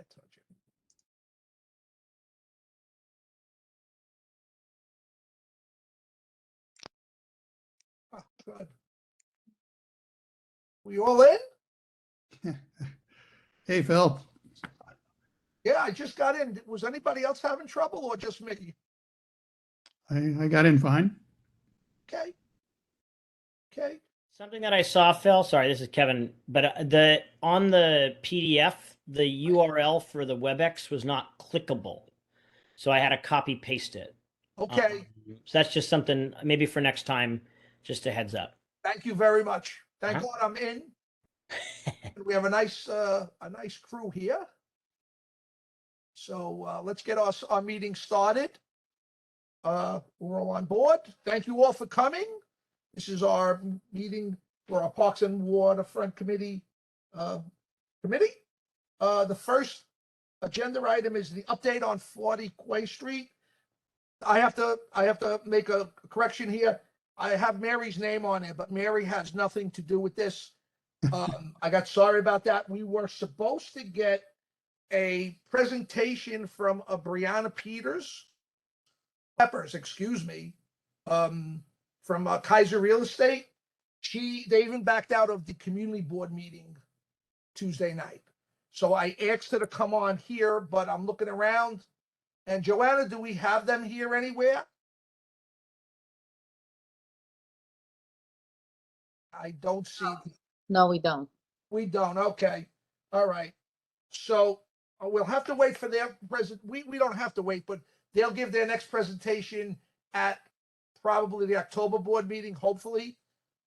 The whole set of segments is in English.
can't touch it. Oh, good. We all in? Hey, Phil. Yeah, I just got in. Was anybody else having trouble or just me? I got in fine. Okay. Okay. Something that I saw, Phil, sorry, this is Kevin, but on the PDF, the URL for the WebEx was not clickable. So I had to copy paste it. Okay. So that's just something maybe for next time, just a heads up. Thank you very much. Thank Uh-huh. God I'm in. We have a nice crew here. So let's get our meeting started. We're all on board. Thank you all for coming. This is our meeting for our Parks and Waterfront Committee. The first agenda item is the update on 40 Quay Street. I have to make a correction here. I have Mary's name on it, but Mary has nothing to do with this. I got sorry about that. We were supposed to get a presentation from Brianna Peppers, excuse me, from Kaiser Real Estate. They even backed out of the community board meeting Tuesday night. So I asked her to come on here, but I'm looking around. And Joanna, do we have them here anywhere? I don't see. No, we don't. We don't. Okay. All right. So we'll have to wait for their present. We don't have to wait, but they'll give their next presentation at probably the October board meeting, hopefully.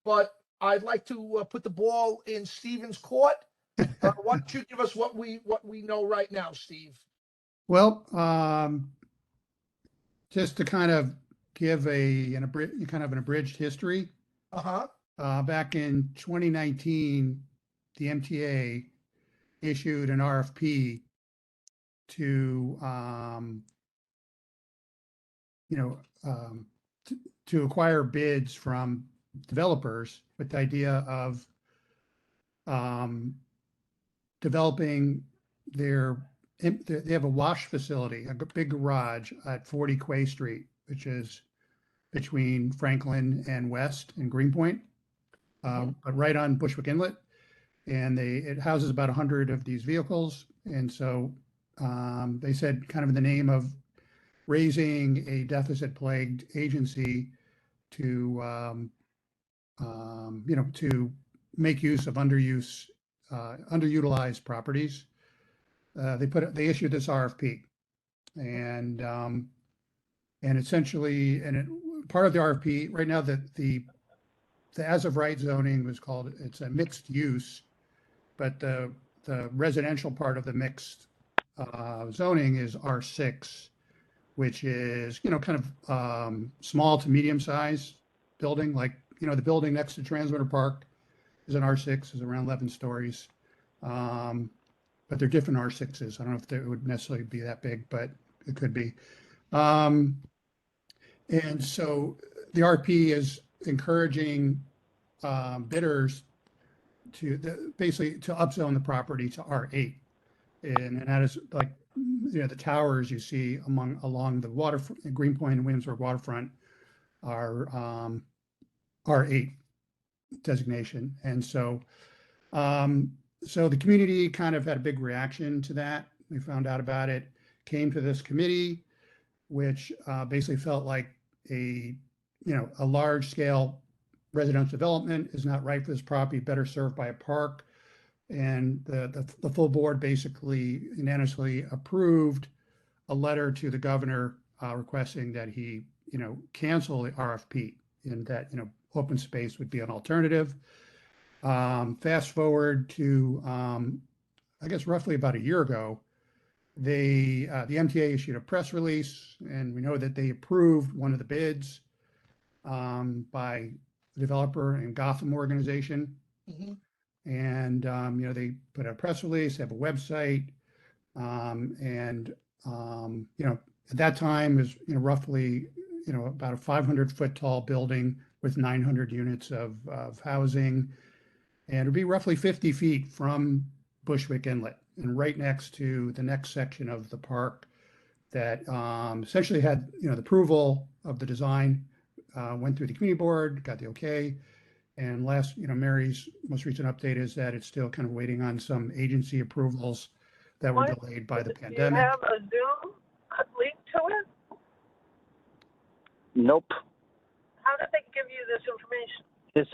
But I'd like to put the ball in Stephen's court. Why don't you give us what we know right now, Steve? Well, just to kind of give an abridged history. Back in 2019, the MTA issued an RFP to to acquire bids from developers with the idea of developing they have a wash facility, a big garage at 40 Quay Street, which is between Franklin and West and Greenpoint, but right on Bushwick Inlet. And it houses about 100 of these vehicles. And so they said, kind of in the name of raising a deficit-plagued agency to to make use of underutilized properties, they issued this RFP, and essentially, part of the RFP right now, that the as of right zoning was called, it's a mixed use, but the residential part of the mixed zoning is R6, which is kind of small to medium size building, like the building next to Transmitter Park is an R6, is around 11 stories. But they're different R6s. I don't know if they would necessarily be that big, but it could be. And so the RP is encouraging bidders to basically to upzone the property to R8, and that is like the towers you see along the waterfront, Greenpoint and Williamsburg waterfront are R8 designation, and so the community kind of had a big reaction to that. We found out about it, came to this committee, which basically felt like a large scale residential development is not right for this property, better served by a park. And the full board basically unanimously approved a letter to the governor requesting that he cancel the RFP, and that open space would be an alternative. Fast forward to I guess roughly about a year ago, the MTA issued a press release, and we know that they approved one of the bids by the developer and Gotham organization. And they put a press release, have a website, and at that time is roughly about a 500-foot tall building with 900 units of housing, and it'd be roughly 50 feet from Bushwick Inlet. and right next to the next section of the park that essentially had, the approval of the design, went through the community board, got the okay. And last, Mary's most recent update is that it's still kind of waiting on some agency approvals that were delayed by the Do you pandemic. have a Zoom link to it? Nope. How did they give you this information? Yes,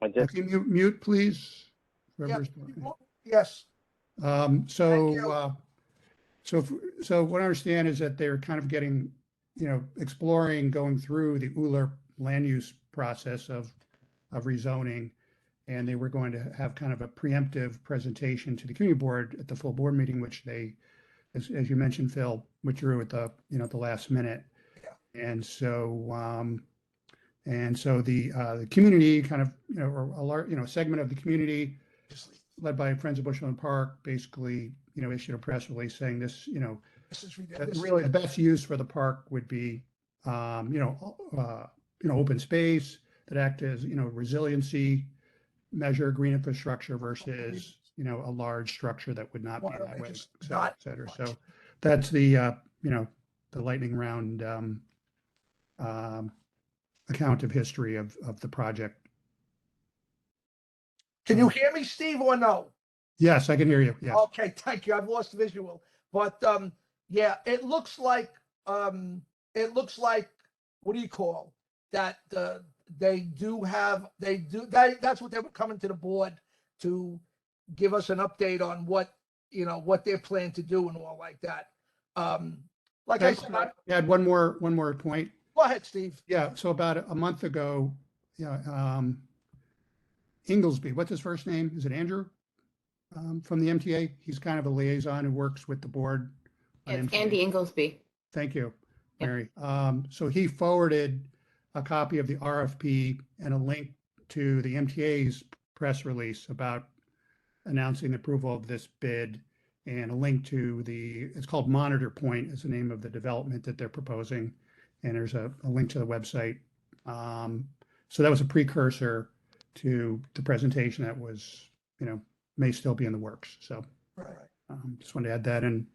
I did. Can you mute, please? Yeah. Whoever's talking. Yes. So, Thank you. so what I understand is that they're kind of getting, exploring going through the ULURP land use process of rezoning. And they were going to have kind of a preemptive presentation to the community board at the full board meeting, which they, as you mentioned, Phil, withdrew at the, the last minute. Yeah. And so, the community kind of, or a large, segment of the community led by Friends of Bushland Park, basically, issued a press release saying this, This is that ridiculous. really the best use for the park would be, open space that act as, resiliency measure, green infrastructure versus, a large structure that would not be Water that way, just et cetera, not et cetera. much. So that's the, the lightning round account of history of the project. Can you hear me, Steve, or no? Yes, I can hear you. Yes. Okay, thank you. I've lost visual, but yeah, it looks like what do you call that? That's what they were coming to the board to give us an update on what they're planning to do and all like that. Like I said, I had one more point. go ahead, Steve. Yeah. So about a month ago, Inglesby, what's his first name? Is it Andrew? From the MTA? He's kind of a liaison who works with the board. on It's MTA. Andy Inglesby. Thank you, Yep. Mary. So he forwarded a copy of the RFP and a link to the MTA's press release about announcing approval of this bid, and a link to it's called Monitor Point is the name of the development that they're proposing. And there's a link to the website. So that was a precursor to the presentation that was, may still be in the works. So Right. just wanted to add that in.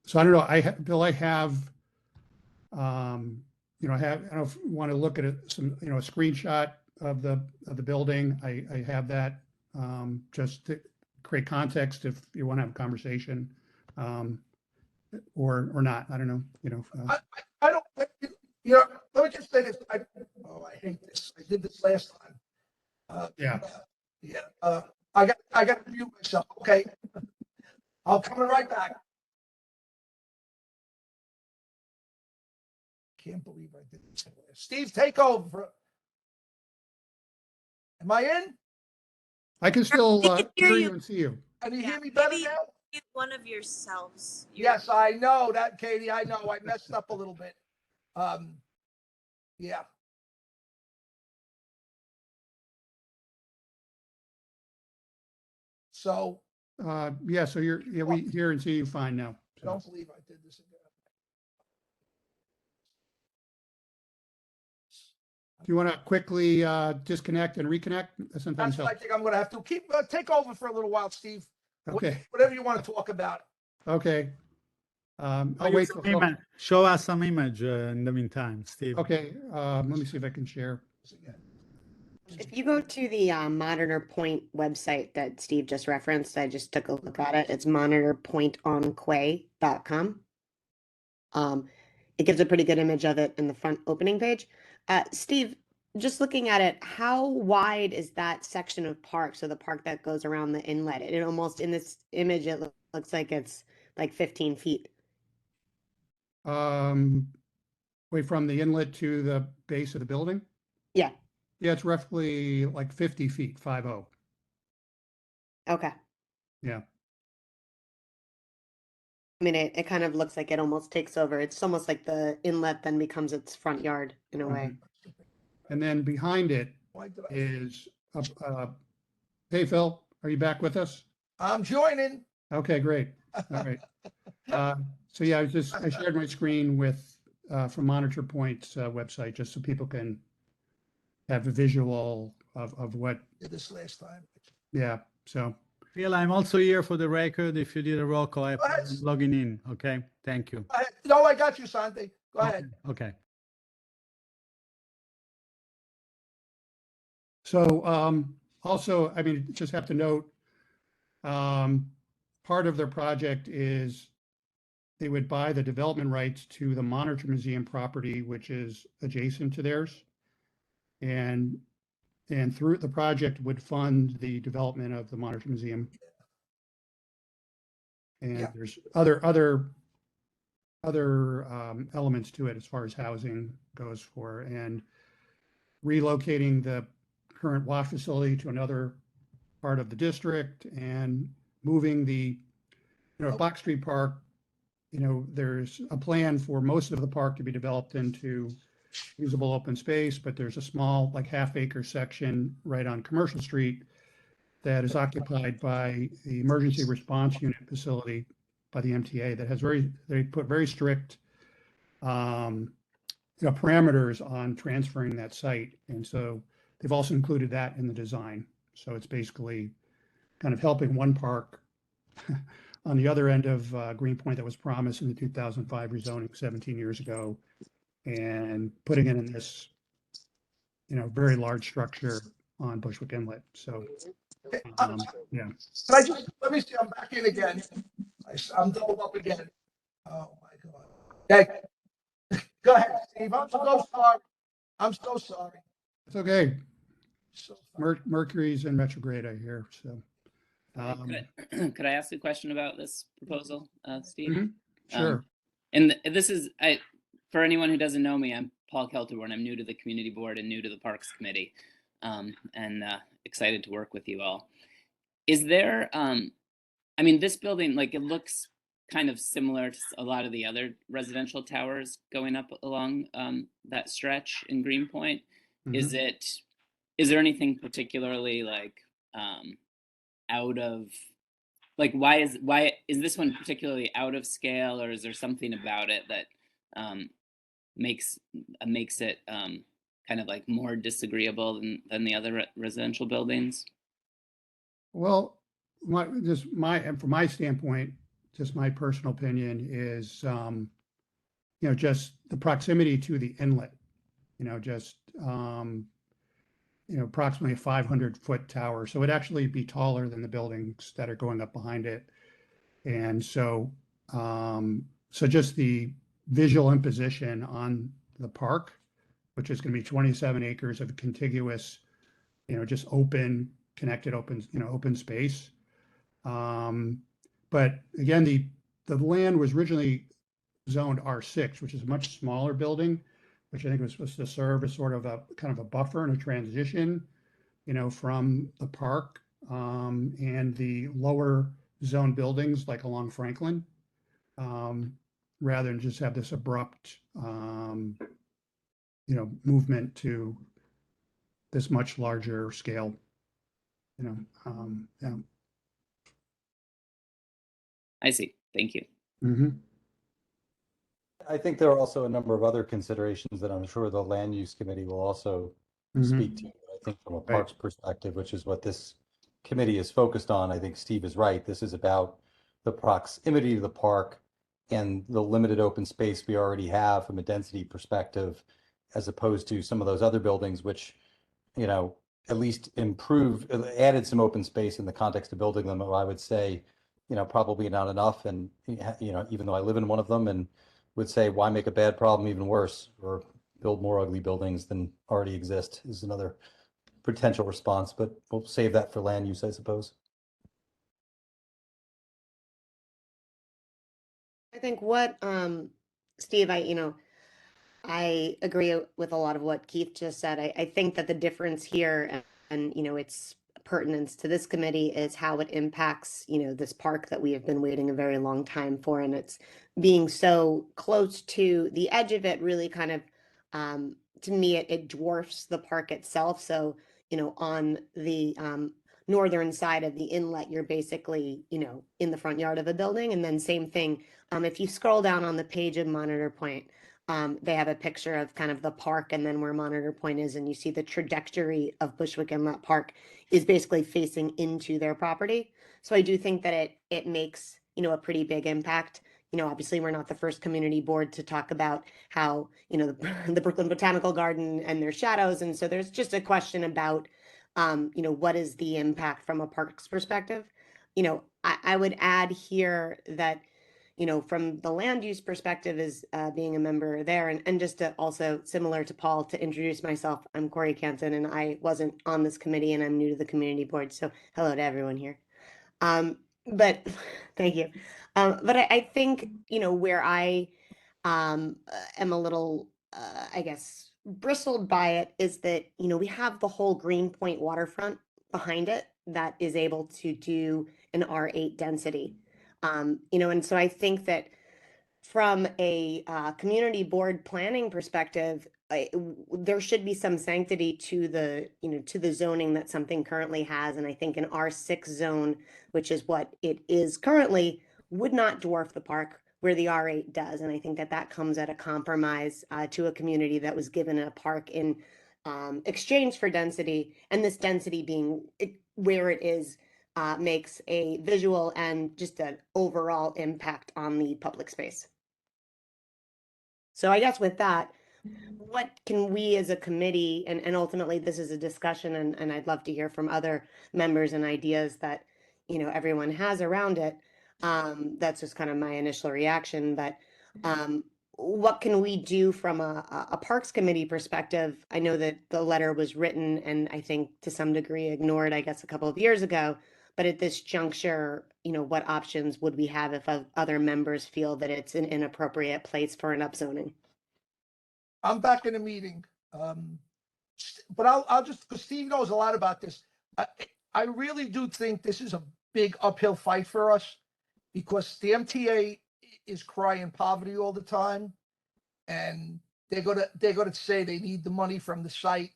So I don't know, Bill, I have, I don't know if you want to look at some, a screenshot of the building. I have that just to create context if you want to have a conversation, or not. I don't know, I don't. Let me just say this. I hate this. I did this last time. Yeah. Yeah. I got to mute myself. Okay. I'll come right back. Can't believe I did this. Steve, take over. Am I in? I can still We can hear hear you you. and see you. Can you Yeah, hear me better maybe- now? One of yourselves. Yes, I know that, Katie. I know I messed up a little bit. Yeah. So Yeah, so we hear and see you fine now. I So, don't believe I did this again. do you want to quickly disconnect and reconnect? Sometimes That's what I helps. think I'm going to have to take over for a little while, Steve. Okay, Whatever you want to talk about. okay. I'll Show wait some till, ima- Show us some image in the meantime, Steve. okay, let me see if I can share. If you go to the Monitor Point website that Steve just referenced, I just took a look at it. It's monitorpointonquay.com. It gives a pretty good image of it in the front opening page. Steve, just looking at it, how wide is that section of park? So the park that goes around the inlet, it almost in this image, it looks like it's like 15 feet. Wait, from the inlet to the base of the building? Yeah. Yeah, it's roughly like 50 feet, 50. Okay. Yeah. I mean, it kind of looks like it almost takes over. It's almost like the inlet then becomes its front yard in a way. And then behind it Why did I? is, hey, Phil, are you back with us? I'm joining. Okay, great. All right. So yeah, I shared my screen with, from Monitor Point's website, just so people can have a visual of what, Did this last time. yeah, so, Phil, I'm also here for the record. If you did a roll call, I'm Go ahead. logging in. Okay, thank you. Go ahead. No, I got you, Santi. Go ahead. Okay. So also, I mean, just have to note, part of their project is they would buy the development rights to the Monitor Museum property, which is adjacent to theirs. And through the project would fund the development of the Monitor Museum. And Yeah. there's other elements to it as far as housing goes for, and relocating the current WAF facility to another part of the district and moving the, Box Street Park, there's a plan for most of the park to be developed into usable open space, but there's a small, like half-acre section right on Commercial Street that is occupied by the Emergency Response Unit facility by the MTA that has they put very strict parameters on transferring that site. And so they've also included that in the design. So it's basically kind of helping one park on the other end of Greenpoint that was promised in the 2005 rezoning 17 years ago, and putting it in this, very large structure on Bushwick Inlet. So, yeah. Can I let me see, I'm back in again. I'm doubled up again. Oh my God. Okay. Go ahead, Steve. I'm so sorry. I'm so sorry. It's okay. So sorry. Mercury's in retrograde, I hear. So, could I ask a question about this proposal, Steve? Sure. And this is, for anyone who doesn't know me, I'm Paul Kelterborn. I'm new to the community board and new to the Parks Committee, and excited to work with you all. Is there, I mean, this building, like, it looks kind of similar to a lot of the other residential towers going up along that stretch in Greenpoint. Mhm. Is there anything particularly like out of, like, why is this one particularly out of scale, or is there something about it that makes it kind of like more disagreeable than the other residential buildings? Well, from my standpoint, just my personal opinion is, just the proximity to the inlet, just, approximately a 500-foot tower. So it'd actually be taller than the buildings that are going up behind it. And so, so just the visual imposition on the park, which is going to be 27 acres of contiguous, just connected open space. But again, the land was originally zoned R6, which is a much smaller building, which I think was supposed to serve as sort of a kind of a buffer and a transition, from the park and the lower zone buildings like along Franklin, rather than just have this abrupt, movement to this much larger scale, yeah. I see. Thank you. Mm-hmm. I think there are also a number of other considerations that I'm sure the land use committee will also speak to. I think from a parks perspective, which is what this committee is focused on, I think Steve is right. This is about the proximity to the park and the limited open space we already have from a density perspective, as opposed to some of those other buildings, which, at least added some open space in the context of building them. I would say, probably not enough. And, even though I live in one of them, and would say, why make a bad problem even worse, or build more ugly buildings than already exist, is another potential response, but we'll save that for land use, I suppose. I think what, Steve, I agree with a lot of what Keith just said. I think that the difference here and its pertinence to this committee is how it impacts, this park that we have been waiting a very long time for. And it's being so close to the edge of it really kind of, to me, it dwarfs the park itself. So, on the northern side of the inlet, you're basically, in the front yard of a building. And then same thing, if you scroll down on the page of Monitor Point, They have a picture of kind of the park and then where Monitor Point is, and you see the trajectory of Bushwick Inlet Park is basically facing into their property. So I do think that it makes, a pretty big impact. Obviously we're not the first community board to talk about how, the Brooklyn Botanical Garden and their shadows. And so there's just a question about, what is the impact from a parks perspective? I would add here that, from the land use perspective as being a member there, and just to also similar to Paul, to introduce myself, I'm Corey Canton, and I wasn't on this committee, and I'm new to the community board. So hello to everyone here. But thank you. But I think, where I am a little, I guess, bristled by it is that, we have the whole Greenpoint waterfront behind it that is able to do an R8 density. And so I think that from a community board planning perspective, there should be some sanctity to the, to the zoning that something currently has. And I think an R6 zone, which is what it is currently, would not dwarf the park where the R8 does. And I think that that comes at a compromise to a community that was given a park in exchange for density, and this density being where it is makes a visual and just an overall impact on the public space. So I guess with that, what can we as a committee, and ultimately this is a discussion, and I'd love to hear from other members and ideas that, everyone has around it. That's just kind of my initial reaction, but what can we do from a Parks Committee perspective? I know that the letter was written and I think to some degree ignored, I guess, a couple of years ago. But at this juncture, what options would we have if other members feel that it's an inappropriate place for an upzoning? I'm back in the meeting. But I'll just, because Steve knows a lot about this. I really do think this is a big uphill fight for us, because the MTA is crying poverty all the time, and they're gonna say they need the money from the site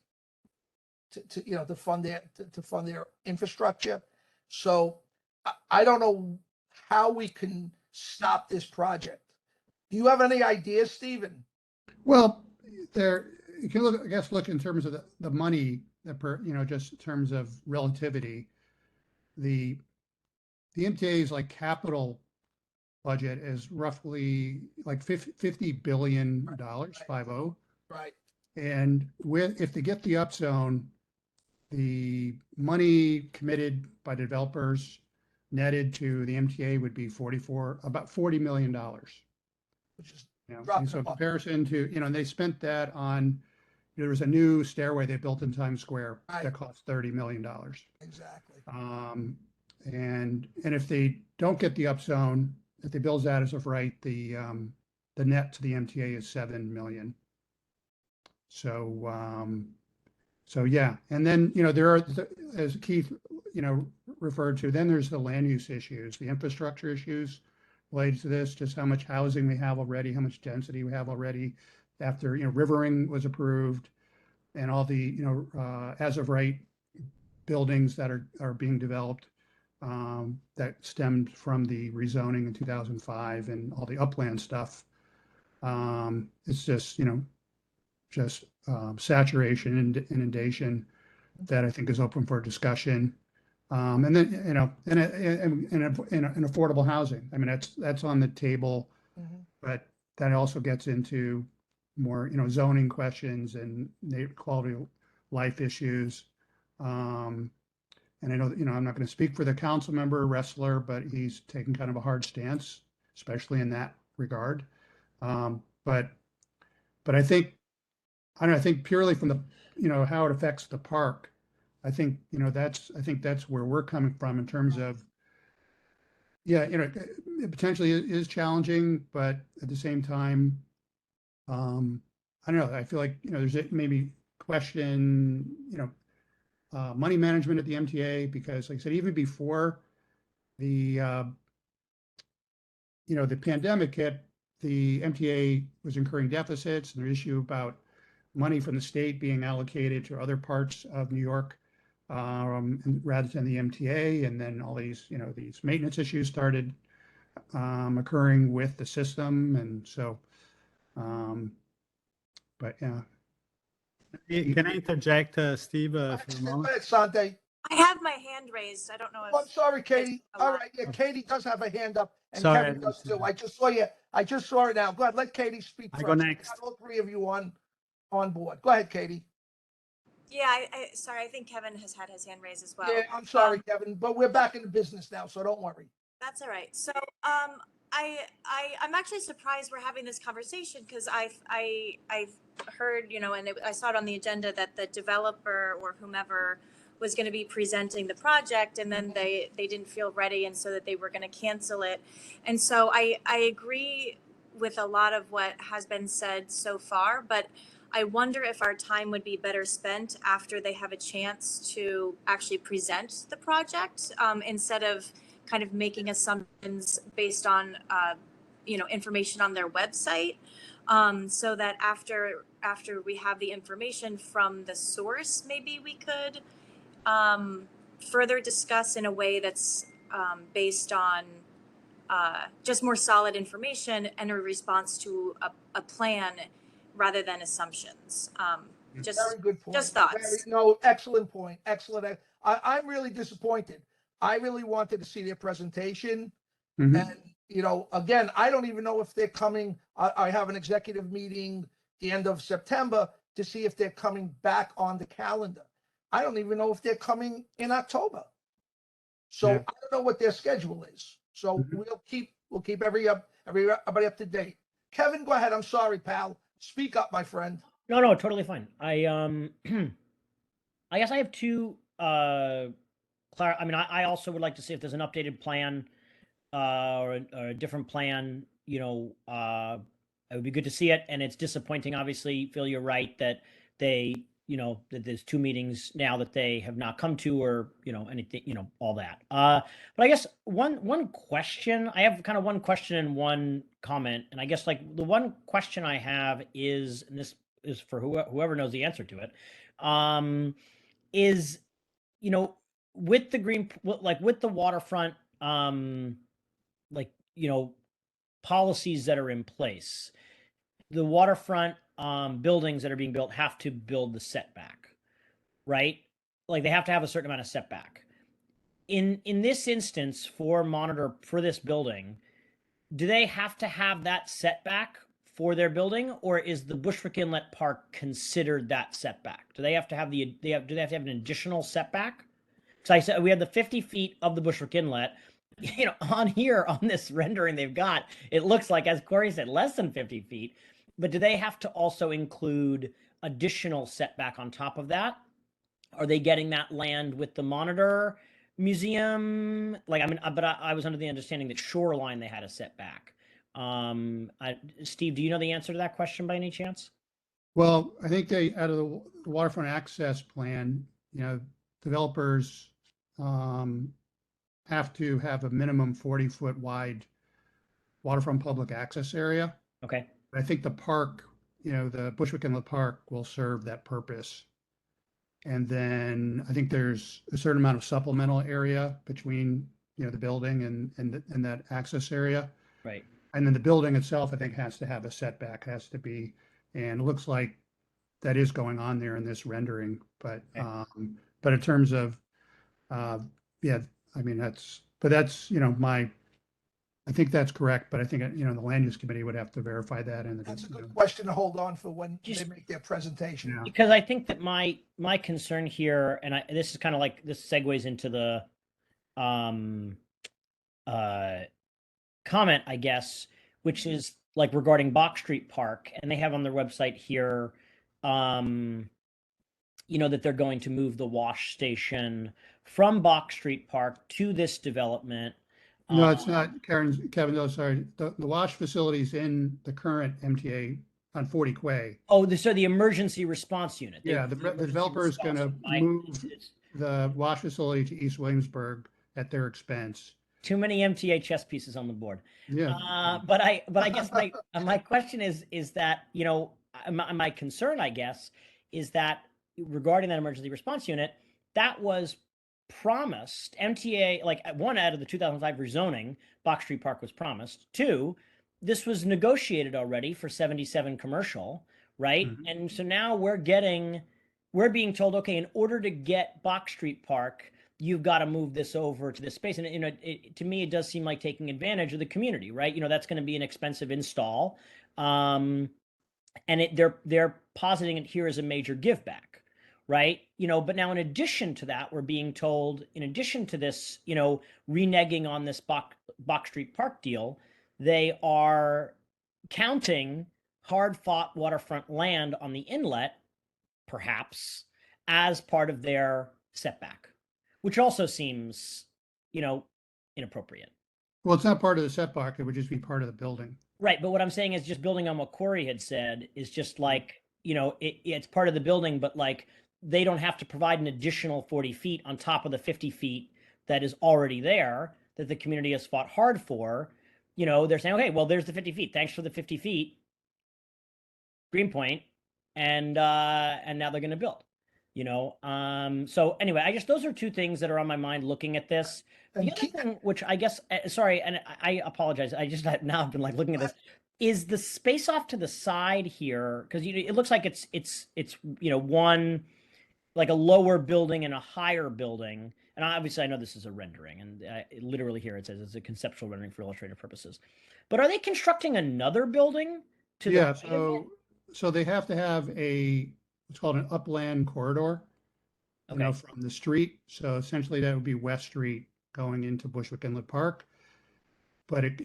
to fund their infrastructure. So I don't know how we can stop this project. Do you have any ideas, Stephen? Well, you can look, I guess, look in terms of the money just in terms of relativity. The MTA's like capital budget is roughly like $50 billion, 50. Right. And if they get the upzone, the money committed by developers netted to the MTA would be about $40 million. Which is And so in comparison to, and they spent that on, there was a new stairway they built in Times Square that cost $30 million. Exactly. And if they don't get the upzone, if they build that as of right, the net to the MTA is $7 million. So yeah, and then there are, as Keith referred to, then there's the land use issues, the infrastructure issues related to this, just how much housing we have already, how much density we have already after Rivering was approved, and all the as of right buildings that are being developed that stemmed from the rezoning in 2005 and all the upland stuff. It's just saturation and inundation that I think is open for discussion. And then and affordable housing. I mean, that's on the table, but that also gets into more zoning questions and quality of life issues. And I know I'm not going to speak for the council member Ressler, but he's taken kind of a hard stance, especially in that regard. But I think I think purely from the how it affects the park, I think that's where we're coming from in terms of it potentially is challenging, but at the same time, I don't know. I feel like there's maybe question money management at the MTA, because like I said, even before the the pandemic hit, the MTA was incurring deficits, and the issue about money from the state being allocated to other parts of New York rather than the MTA, and then all these these maintenance issues started occurring with the system, and so But yeah, Can I interject, Steve, for a Go moment? ahead, Sante. I have my hand raised. I don't know if. Oh, I'm sorry, Katie. All allowed. right, yeah, Katie does have a hand up, and Sorry, I Kevin does didn't see too. that. I just saw it now. Go ahead, let Katie speak I first. go We next. got all three of you on board. Go ahead, Katie. Yeah, sorry. I think Kevin has had his hand raised as well. Yeah, I'm sorry, Kevin, but we're back in the business now, so don't worry. That's all right. So, I'm actually surprised we're having this conversation because I've heard, and I saw it on the agenda that the developer or whomever was going to be presenting the project, and then they didn't feel ready, and so that they were going to cancel it. And so I agree with a lot of what has been said so far, but I wonder if our time would be better spent after they have a chance to actually present the project, instead of kind of making assumptions based on information on their website, so that after we have the information from the source, maybe we could further discuss in a way that's based on just more solid information and a response to a plan rather than assumptions. Very good point. Just thoughts. Excellent point. Excellent. I'm really disappointed. I really wanted to see their presentation. Mhm. And, again, I don't even know if they're coming. I have an executive meeting the end of September to see if they're coming back on the calendar. I don't even know if they're coming in October. So Yeah. I don't know what their schedule is. So Mhm. we'll keep everybody up to date. Kevin, go ahead. I'm sorry, pal. Speak up, my friend. No, totally fine. I I guess I have two I also would like to see if there's an updated plan or a different plan, it would be good to see it. And it's disappointing, obviously, Phil, you're right that they, that there's two meetings now that they have not come to, or, anything, all that. But I guess one question, I have kind of one question and one comment. And I guess like the one question I have is, and this is for whoever knows the answer to it, is, with the with the waterfront, like, policies that are in place, the waterfront buildings that are being built have to build the setback, right? Like they have to have a certain amount of setback. In this instance, for monitor for this building, do they have to have that setback for their building, or is the Bushwick Inlet Park considered that setback? Do they have to have do they have to have an additional setback? So I said we have the 50 feet of the Bushwick Inlet. On here on this rendering they've got, it looks like, as Corey said, less than 50 feet. But do they have to also include additional setback on top of that? Are they getting that land with the Monitor Museum? Like, I mean, but I was under the understanding that Shoreline they had a setback. Steve, do you know the answer to that question by any chance? Well, I think out of the waterfront access plan, developers have to have a minimum 40-foot wide waterfront public access area. Okay. I think the park, the Bushwick Inlet Park will serve that purpose. And then I think there's a certain amount of supplemental area between, the building and that access area. Right. And then the building itself, I think, has to have a setback, and it looks like that is going on there in this rendering. But Okay. but in terms of yeah, I mean that's I think that's correct. But I think the land use committee would have to verify that. And That's a good question to hold on for when Just- they make their presentation. Yeah. Because I think that my concern here, and this is kind of like, this segues into the comment, I guess, which is like regarding Bach Street Park, and they have on their website here, that they're going to move the wash station from Bach Street Park to this development. No, it's not, Kevin, no, sorry. The wash facilities in the current MTA on 40 Quay. Oh, so the emergency response unit. Yeah, the developer is going to move the wash facility to East Williamsburg at their expense. Too many MTA chess pieces on the board. Yeah. But I guess my question is that, my concern, I guess, is that regarding that emergency response unit, that was promised. MTA, like, one, out of the 2005 rezoning, Bach Street Park was promised. Two, this was negotiated already for 77 commercial, right? And so now we're being told, okay, in order to get Bach Street Park, you've got to move this over to this space. And to me, it does seem like taking advantage of the community, right? That's going to be an expensive install. And they're positing it here as a major give back, right? But now in addition to that, we're being told, in addition to this, reneging on this Bach Street Park deal, they are counting hard-fought waterfront land on the inlet, perhaps, as part of their setback, which also seems, inappropriate. Well, it's not part of the setback. It would just be part of the building. Right. But what I'm saying is, just building on what Corey had said, is just like, it's part of the building, but like they don't have to provide an additional 40 feet on top of the 50 feet that is already there, that the community has fought hard for. They're saying, okay, well, there's the 50 feet. Thanks for the 50 feet. Greenpoint. And now they're going to build, So anyway, I guess those are two things that are on my mind looking at this. The other thing, which I guess, sorry, and I apologize, I just now I've been like looking at this, is the space off to the side here, because it looks like it's one, like a lower building and a higher building. And obviously I know this is a rendering, and literally here it says it's a conceptual rendering for illustrative purposes. But are they constructing another building to Yeah, the so they have to have what's called an upland corridor, Okay. from the street. So essentially that would be West Street going into Bushwick Inlet Park. But it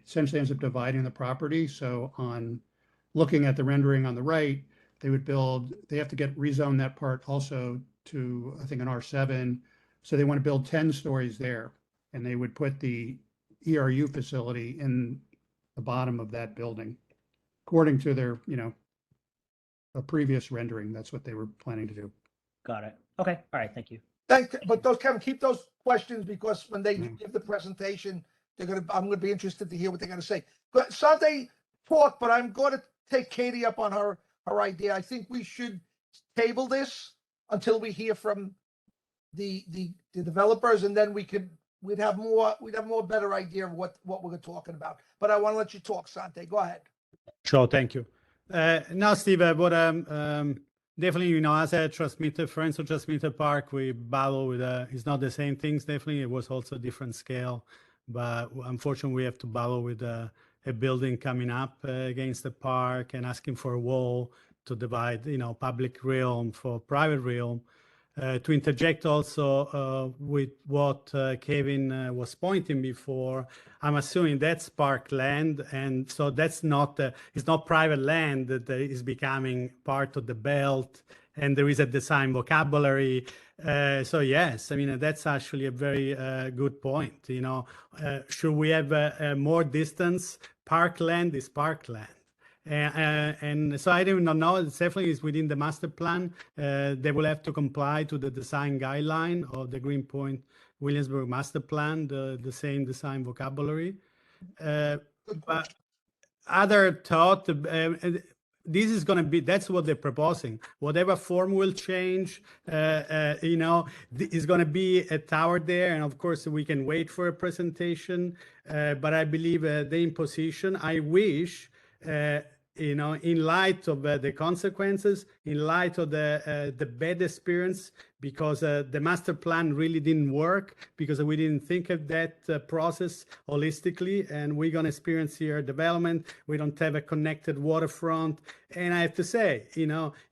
essentially ends up dividing the property. So on looking at the rendering on the right, they have to rezone that part also to, I think, an R7. So they want to build 10 stories there, and they would put the ERU facility in the bottom of that building. According to their, a previous rendering, that's what they were planning to do. Got it. Okay. All right. Thank you. But Kevin, keep those questions, because when they give the presentation, I'm gonna be interested to hear what they're gonna say. But Sunday talk, but I'm going to take Katie up on her idea. I think we should table this until we hear from the developers, and then we'd have more better idea of what we're talking about. But I want to let you talk, Sante. Go ahead. Sure, thank you. Now, Steve, what definitely, as a transmitter, friends of transmitter park, we battle with it's not the same things. Definitely, it was also a different scale, but unfortunately, we have to battle with a building coming up against the park and asking for a wall to divide, public realm for private realm. To interject also with what Kevin was pointing before, I'm assuming that's park land, and so that's not it's not private land that is becoming part of the belt, and there is a design vocabulary. So yes, I mean, that's actually a very good point. Should we have more distance? Parkland is parkland. And so I don't know, it definitely is within the master plan. They will have to comply to the design guideline of the Greenpoint Williamsburg master plan, the same design vocabulary. But other thought, this is going to be, that's what they're proposing. Whatever form will change, is going to be a tower there. And of course, we can wait for a presentation. But I believe the imposition, I wish, in light of the consequences, in light of the bad experience, because the master plan really didn't work, because we didn't think of that process holistically, and we're going to experience here development. We don't have a connected waterfront. And I have to say,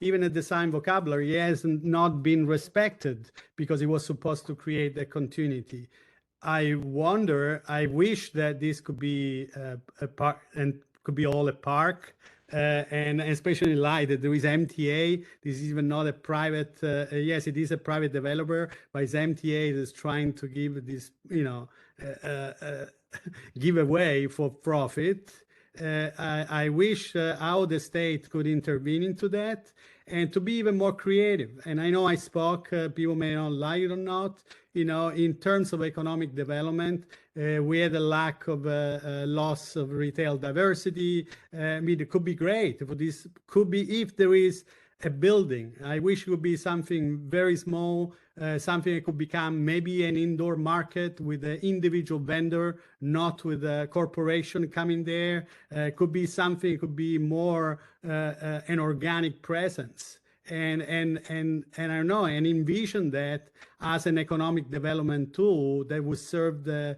even the design vocabulary has not been respected, because it was supposed to create a continuity. I wish that this could be a park, and could be all a park, and especially in light that there is MTA. This is even not a private, yes, it is a private developer, but it's MTA that's trying to give this, giveaway for profit. I wish how the state could intervene into that and to be even more creative. And I know I spoke, people may not like it or not, in terms of economic development, we had a lack of loss of retail diversity. I mean, it could be great. This could be if there is a building. I wish it would be something very small, something that could become maybe an indoor market with an individual vendor, not with a corporation coming there. Could be something, could be more an organic presence. And I don't know, and envision that as an economic development tool that would serve the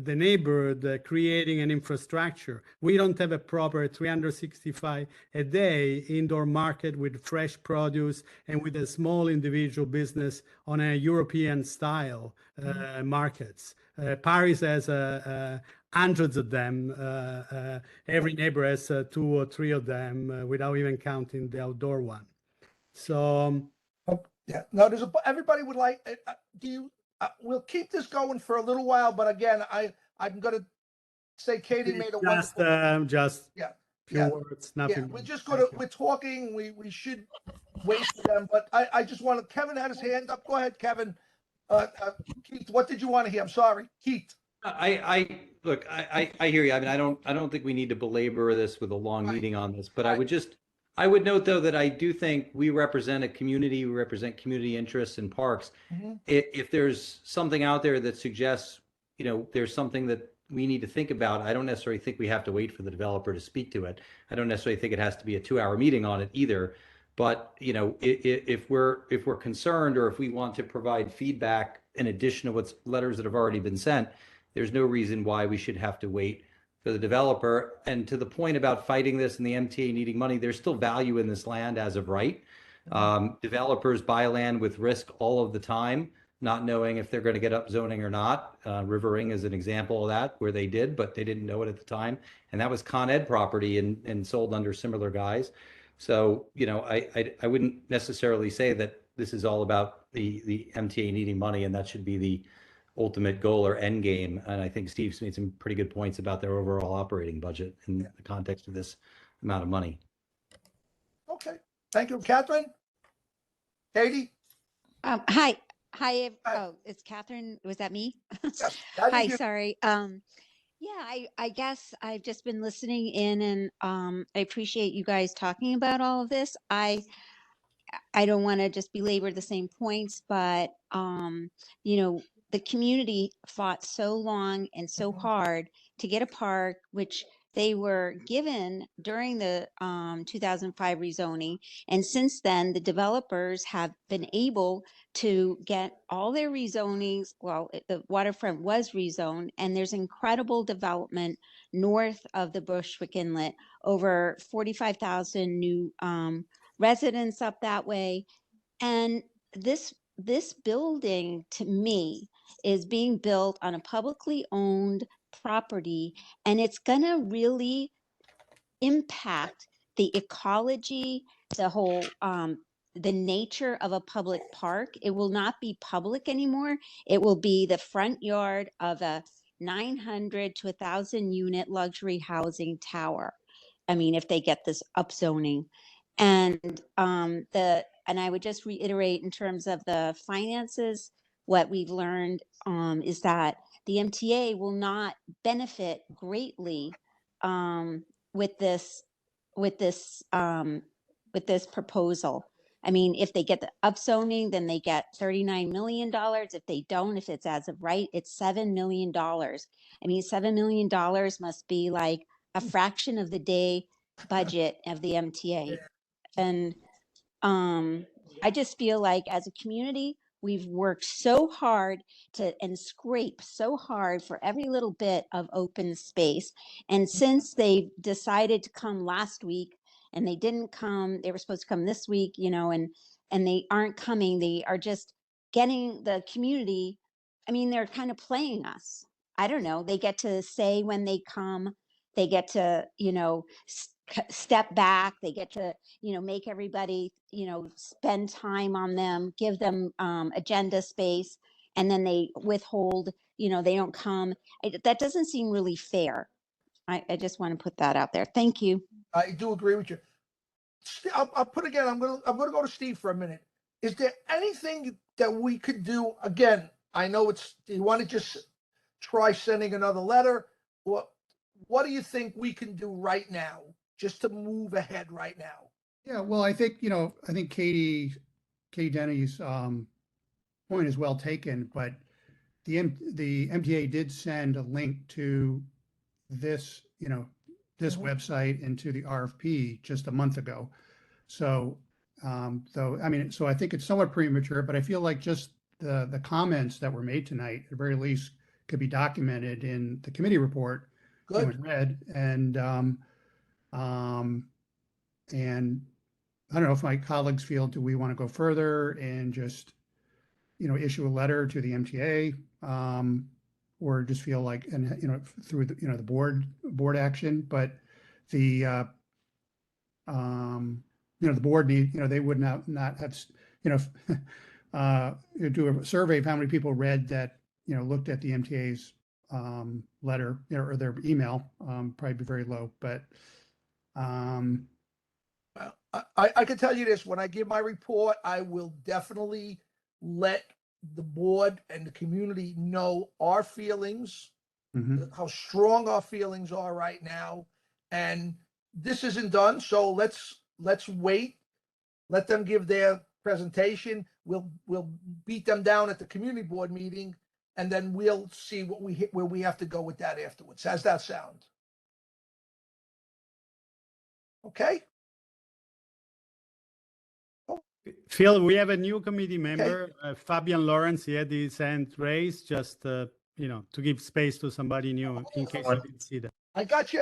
neighborhood, creating an infrastructure. We don't have a proper 365 a day indoor market with fresh produce and with a small individual business on a European style markets. Paris has hundreds of them. Every neighbor has 2 or 3 of them without even counting the outdoor one. So yeah, no, everybody would like, do you, we'll keep this going for a little while, but again, I'm going to say Katie made a wonderful. Just Yeah. few Yeah. words, nothing. Yeah, we're just going to, we're talking, we should wait for them, but I just want to, Kevin had his hand up. Go ahead, Kevin. Keith, what did you want to hear? I'm sorry, Keith. Look, I hear you. I mean, I don't think we need to belabor this with a long meeting on this, but I would note though that I do think we represent a community, we represent community interests in parks. If there's something out there that suggests, there's something that we need to think about, I don't necessarily think we have to wait for the developer to speak to it. I don't necessarily think it has to be a 2-hour meeting on it either. But if we're concerned, or if we want to provide feedback in addition to what's letters that have already been sent, there's no reason why we should have to wait for the developer. And to the point about fighting this and the MTA needing money, there's still value in this land as of right. Developers buy land with risk all of the time, not knowing if they're going to get up zoning or not. River Ring is an example of that, where they did, but they didn't know it at the time. And that was Con Ed property and sold under similar guise. So, I wouldn't necessarily say that this is all about the MTA needing money and that should be the ultimate goal or end game. And I think Steve's made some pretty good points about their overall operating budget in the context of this amount of money. Okay, thank you. Catherine? Katie? Hi. Oh, it's Catherine. Was that me? Yes, Hi, sorry. Yeah, I guess I've just been listening in, and I appreciate you guys talking about all of this. I don't want to just belabor the same points, but the community fought so long and so hard to get a park, which they were given during the 2005 rezoning. And since then, the developers have been able to get all their rezonings. Well, the waterfront was rezoned, and there's incredible development north of the Bushwick Inlet, over 45,000 new residents up that way. And this building, to me, is being built on a publicly owned property, and it's going to really impact the ecology, the whole the nature of a public park. It will not be public anymore. It will be the front yard of a 900 to 1,000 unit luxury housing tower. I mean, if they get this upzoning. And and I would just reiterate, in terms of the finances, what we've learned is that the MTA will not benefit greatly with this proposal. I mean, if they get the upzoning, then they get $39 million. If they don't, if it's as of right, it's $7 million. I mean, $7 million must be like a fraction of the day budget of the MTA. And I just feel like, as a community, we've worked so hard and scrape so hard for every little bit of open space. And since they decided to come last week, and they didn't come, they were supposed to come this week, and they aren't coming. They are just getting the community. I mean, they're kind of playing us. I don't know. They get to say when they come. They get to, step back. They get to, make everybody, spend time on them, give them agenda space, and then they withhold, they don't come. That doesn't seem really fair. I just want to put that out there. Thank you. I do agree with you. I'll put again, I'm gonna go to Steve for a minute. Is there anything that we could do? Again, I know you want to just try sending another letter. What do you think we can do right now, just to move ahead right now? Yeah, well, I think, I think Katie Denny's point is well taken, but the MTA did send a link to this, this Mhm. website and to the RFP just a month ago. So, though, I mean, so I think it's somewhat premature, but I feel like just the comments that were made tonight, at the very least, could be documented in the committee report, Good. and read, and I don't know if my colleagues feel, do we want to go further and just, issue a letter to the MTA? Or just feel like, and, through the, the board action, but the, the board they would not have, do a survey of how many people read that, looked at the MTA's, letter, or their email, probably be very low, but, Well, I can tell you this, when I give my report, I will definitely let the board and the community know our feelings, mhm. how strong our feelings are right now. And this isn't done, so let's wait. Let them give their presentation. We'll beat them down at the community board meeting, and then we'll see where we have to go with that afterwards. How's that sound? Okay? Phil, we have a new committee member, Fabian Lawrence. He had his hand raised, just to give space to somebody new in case you didn't see that. I got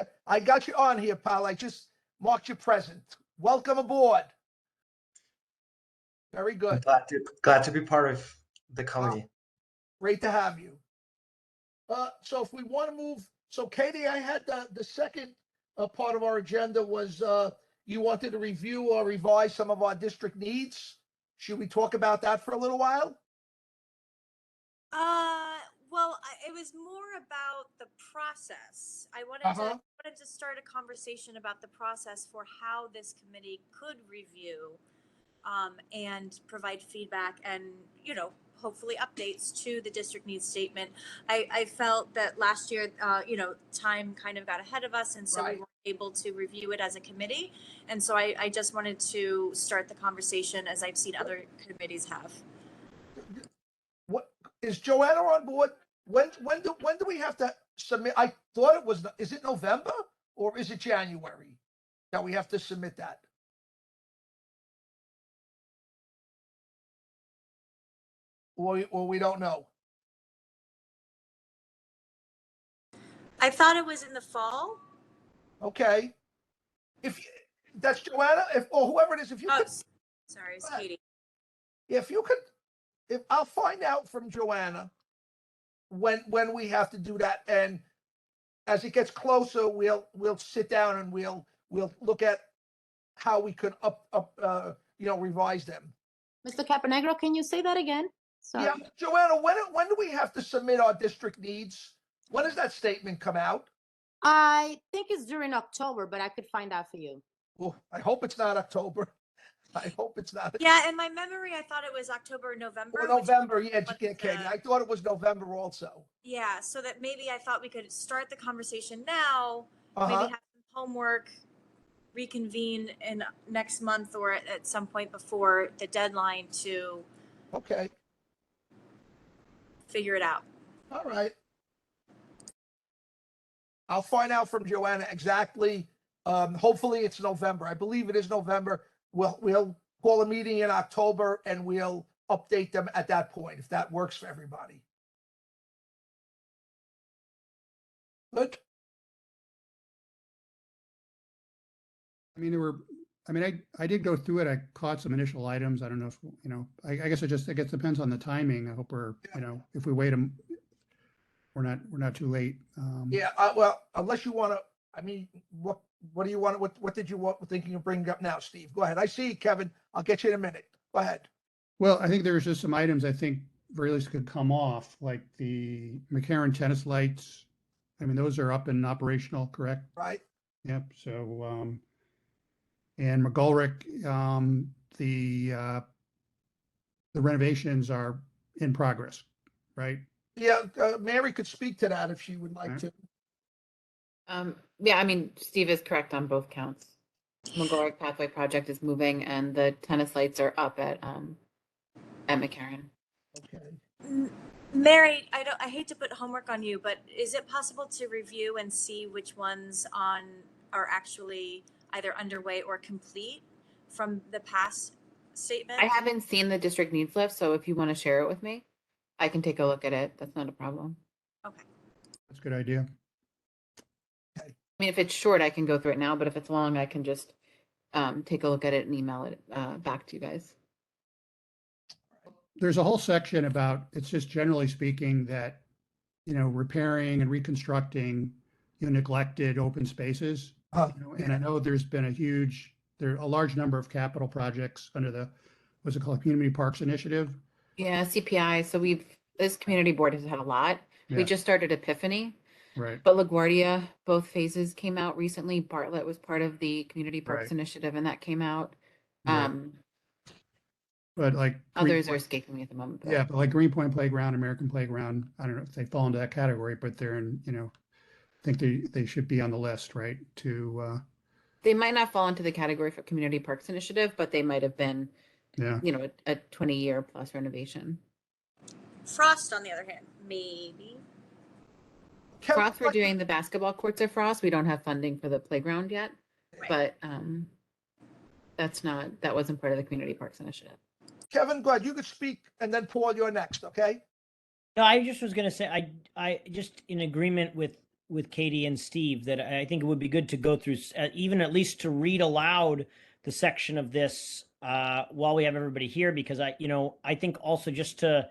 you on here, pal. I just marked you present. Welcome aboard. Very I'm good. glad to be part of the committee. Great to have you. So if we want to move, so Katie, I had the second part of our agenda was you wanted to review or revise some of our district needs. Should we talk about that for a little while? Well, it was more about the process. I wanted Uh-huh. to start a conversation about the process for how this committee could review and provide feedback and, hopefully updates to the district needs statement. I felt that last year, time kind of got ahead of us, and so Right. we weren't able to review it as a committee. And so I just wanted to start the conversation as I've seen other committees have. What is Joanna on board? When do we have to submit? I thought it was, is it November or is it January that we have to submit that? Or we don't know. I thought it was in the fall. Okay. That's Joanna, or whoever it is, if you could, Sorry, it's Katie. if you could, if I'll find out from Joanna when we have to do that, and as it gets closer, we'll sit down and we'll look at how we could revise them. Mr. Caponegro, can you say that again? Sorry. Yeah, Joanna, when do we have to submit our district needs? When does that statement come out? I think it's during October, but I could find out for you. Well, I hope it's not October. I hope it's not. Yeah, in my memory, I thought it was October or November. Or November, yeah, Katie. I thought it was November also. Yeah, so that maybe I thought we could start the conversation now, Uh-huh. maybe have some homework, reconvene in next month or at some point before the deadline to Okay. figure it out. All right. I'll find out from Joanna exactly. Hopefully it's November. I believe it is November. We'll call a meeting in October and we'll update them at that point, if that works for everybody. Good. I did go through it. I caught some initial items. I don't know if, I guess it depends on the timing. I hope we're, if we wait we're not too late. Yeah, well, unless you want to, what do you want? What did you thinking of bringing up now, Steve? Go ahead. I see you, Kevin. I'll get you in a minute. Go ahead. Well, I think there's just some items I think very least could come off, like the McCarran tennis lights. Those are up and operational, correct? Right. Yep. So, and McGulrick, the renovations are in progress, right? Yeah, Mary could speak to that if she would like to. Yeah, Steve is correct on both counts. McGorrick Pathway project is moving and the tennis lights are up at McCarran. Okay. Mary, I hate to put homework on you, but is it possible to review and see which ones are actually either underway or complete from the past statement? I haven't seen the district needs list, so if you want to share it with me, I can take a look at it. That's not a problem. Okay. That's a good idea. I mean, if it's short, I can go through it now, but if it's long, I can just take a look at it and email it back to you guys. There's a whole section about, it's just generally speaking that, repairing and reconstructing, neglected open spaces. And I know there's been a large number of capital projects under the, what's it called, Community Parks Initiative. Yeah, CPI. So this community board has had a lot. We Yeah. just started Epiphany. Right. But LaGuardia, both phases came out recently. Bartlett was part of the Community Parks Right. Initiative, and that came out. Right. But like Others are escaping me at the moment. Yeah, but like Greenpoint Playground, American Playground, I don't know if they fall into that category, but they're in, I think they should be on the list, right? They might not fall into the category for Community Parks Initiative, but they might have been, yeah. A 20-year plus renovation. Frost, on the other hand, maybe. Frost, we're doing the basketball courts at Frost. We don't have funding for the playground yet, but that wasn't part of the Community Parks Initiative. Kevin, glad you could speak, and then Paul, you're next, okay? No, I just was going to say, I just in agreement with Katie and Steve that I think it would be good to go through, even at least to read aloud the section of this while we have everybody here, because I think also just to,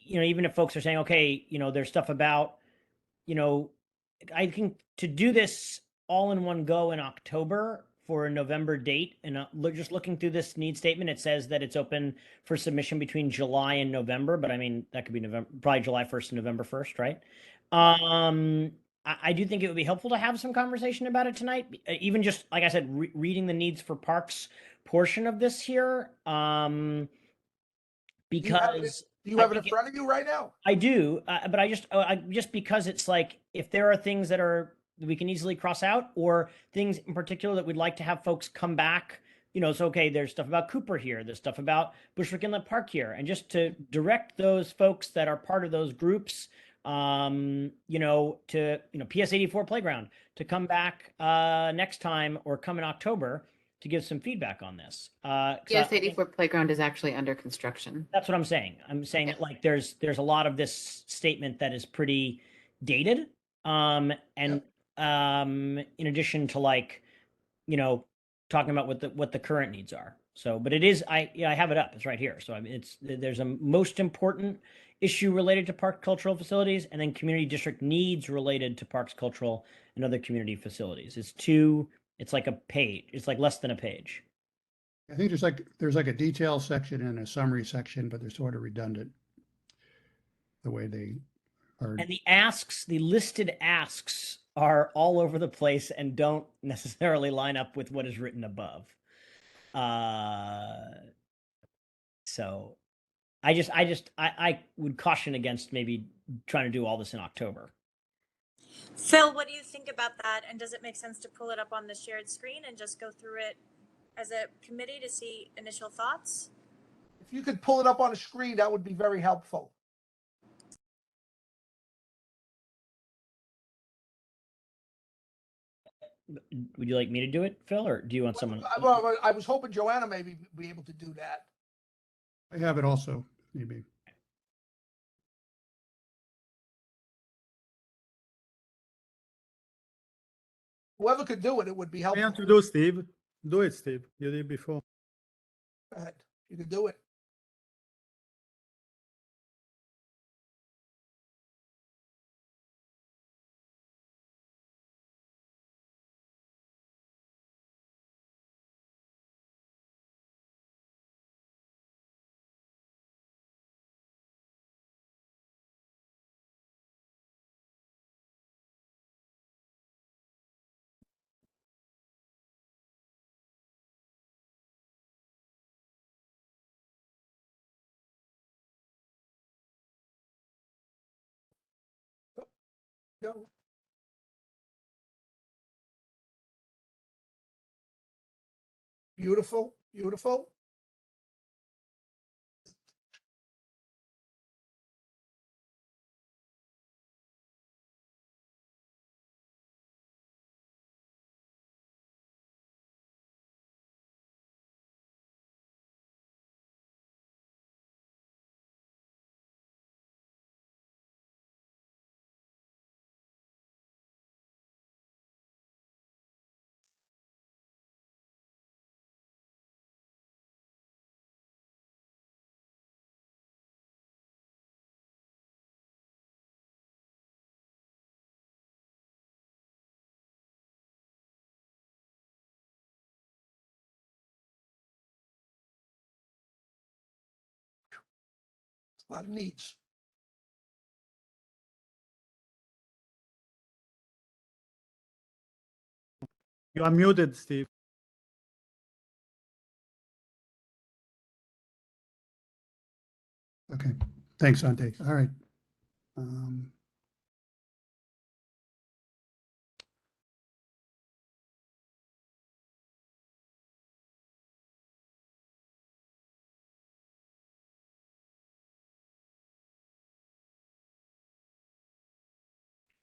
even if folks are saying, okay, there's stuff about, I think to do this all in one go in October for a November date, and just looking through this need statement, it says that it's open for submission between July and November, but I mean, that could be November, probably July 1st and November 1st, right? I do think it would be helpful to have some conversation about it tonight, even just, like I said, reading the needs for parks portion of this here, because do you have it in front of you right now? I do, but I just because it's like, if there are things that we can easily cross out, or things in particular that we'd like to have folks come back, so, okay, there's stuff about Cooper here, there's stuff about Bushwick Inlet Park here, and just to direct those folks that are part of those groups, to, PS 84 Playground to come back next time, or come in October to give some feedback on this. PS 84 Playground is actually under construction. That's what I'm saying. I'm saying that, like, there's a lot of this statement that is pretty dated. In addition to, like, talking about what the current needs are. So, but it is, I have it up. It's right here. So I mean, there's a most important issue related to park cultural facilities, and then community district needs related to parks, cultural, and other community facilities. It's like a page. It's like less than a page. I think there's like a detail section and a summary section, but they're sort of redundant the way they are. And the listed asks are all over the place and don't necessarily line up with what is written above. So I would caution against maybe trying to do all this in October. Phil, what do you think about that? And does it make sense to pull it up on the shared screen and just go through it as a committee to see initial thoughts? If you could pull it up on a screen, that would be very helpful. Would you like me to do it, Phil, or do you want someone? I was hoping Joanna maybe be able to do that. I have it also, maybe. Whoever could do it, it would be helpful. You have to do, Steve. Do it, Steve. You did before. Go ahead. You could do it. Go. Beautiful, beautiful. A lot of needs. You are muted, Steve. Okay, thanks, Ante. All right.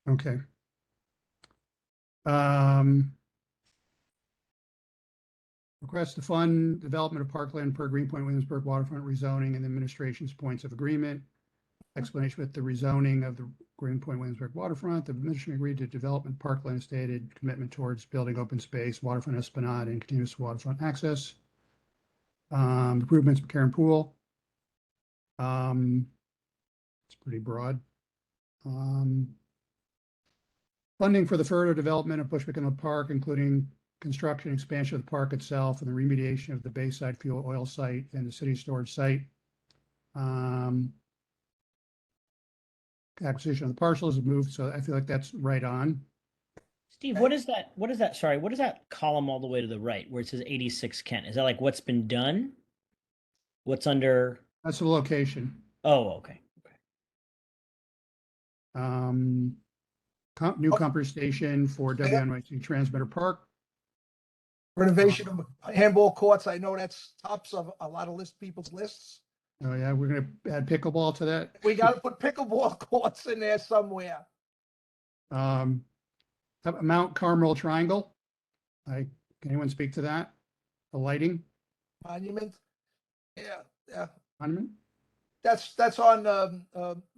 Okay. Request to fund development of parkland per Greenpoint Williamsburg waterfront rezoning and administration's points of agreement. Explanation with the rezoning of the Greenpoint Williamsburg waterfront. The administration agreed to development parkland stated commitment towards building open space, waterfront esplanade, and continuous waterfront access. Improvements of Karen Pool. It's pretty broad. Funding for the further development of Bushwick Inlet Park, including construction and expansion of the park itself and the remediation of the Bayside fuel oil site and the city storage site. Acquisition of the parcels is moved, so I feel like that's right on. Steve, what is that? What is that? Sorry, what is that column all the way to the right where it says 86 Kent? Is that like what's been done? What's under? That's the location. Oh, okay. New comfort station for WNYC Transmitter Park. Renovation of handball courts. I know that's tops of a lot of people's lists. Oh yeah, we're gonna add pickleball to that. We got to put pickleball courts in there somewhere. Mount Carmel Triangle. Can anyone speak to that? The lighting Monument. Yeah. monument. That's on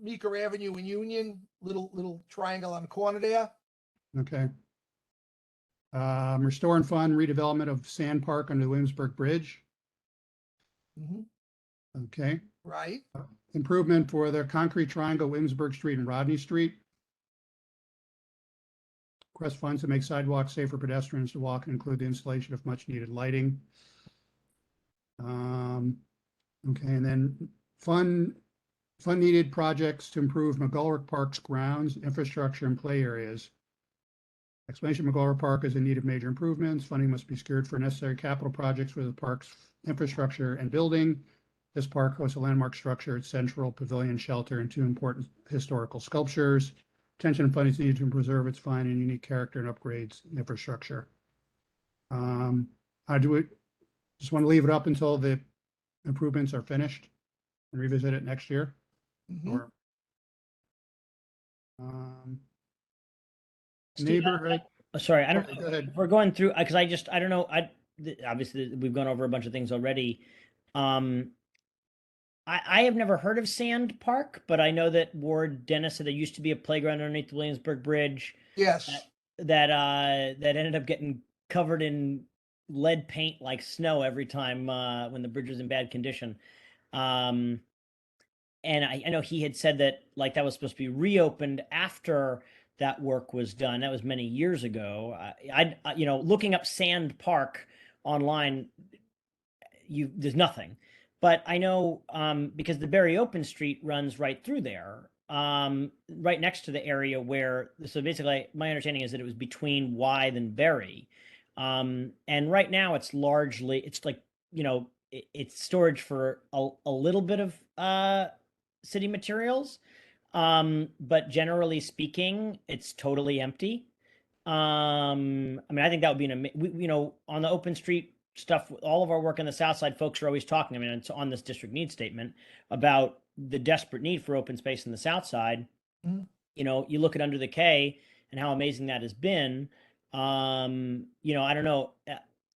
Meeker Avenue in Union. Little triangle on the corner there. Okay. Restore and fund redevelopment of Sand Park under the Williamsburg Bridge. Okay. Right. Improvement for the concrete triangle, Williamsburg Street and Rodney Street. Request funds to make sidewalks safe for pedestrians to walk and include the installation of much needed lighting. Okay, and then fund needed projects to improve McGolrick Park's grounds, infrastructure, and play areas. Explanation: McGolrick Park is in need of major improvements. Funding must be secured for necessary capital projects for the park's infrastructure and building. This park hosts a landmark structure, its central pavilion, shelter, and 2 important historical sculptures. Attention and funding is needed to preserve its fine and unique character and upgrades infrastructure. I just want to leave it up until the improvements are finished and revisit it next year. Or neighborhood. Sorry, I don't. Go ahead. We're going through because I don't know. Obviously we've gone over a bunch of things already. I have never heard of Sand Park, but I know that Ward Dennis said there used to be a playground underneath the Williamsburg Bridge. Yes. That ended up getting covered in lead paint like snow every time when the bridge was in bad condition. And I know he had said that like that was supposed to be reopened after that work was done. That was many years ago. I looking up Sand Park online, there's nothing. But I know because the Berry Open Street runs right through there, right next to the area where, so basically my understanding is that it was between Wythe and Berry. And right now it's largely, it's like, it's storage for a little bit of city materials. But generally speaking, it's totally empty. I mean, I think that would be on the open street stuff, all of our work on the South Side, folks are always talking. I mean, it's on this district need statement about the desperate need for open space in the South Side. Mhm. You know, you look at Under the K and how amazing that has been. You know, I don't know,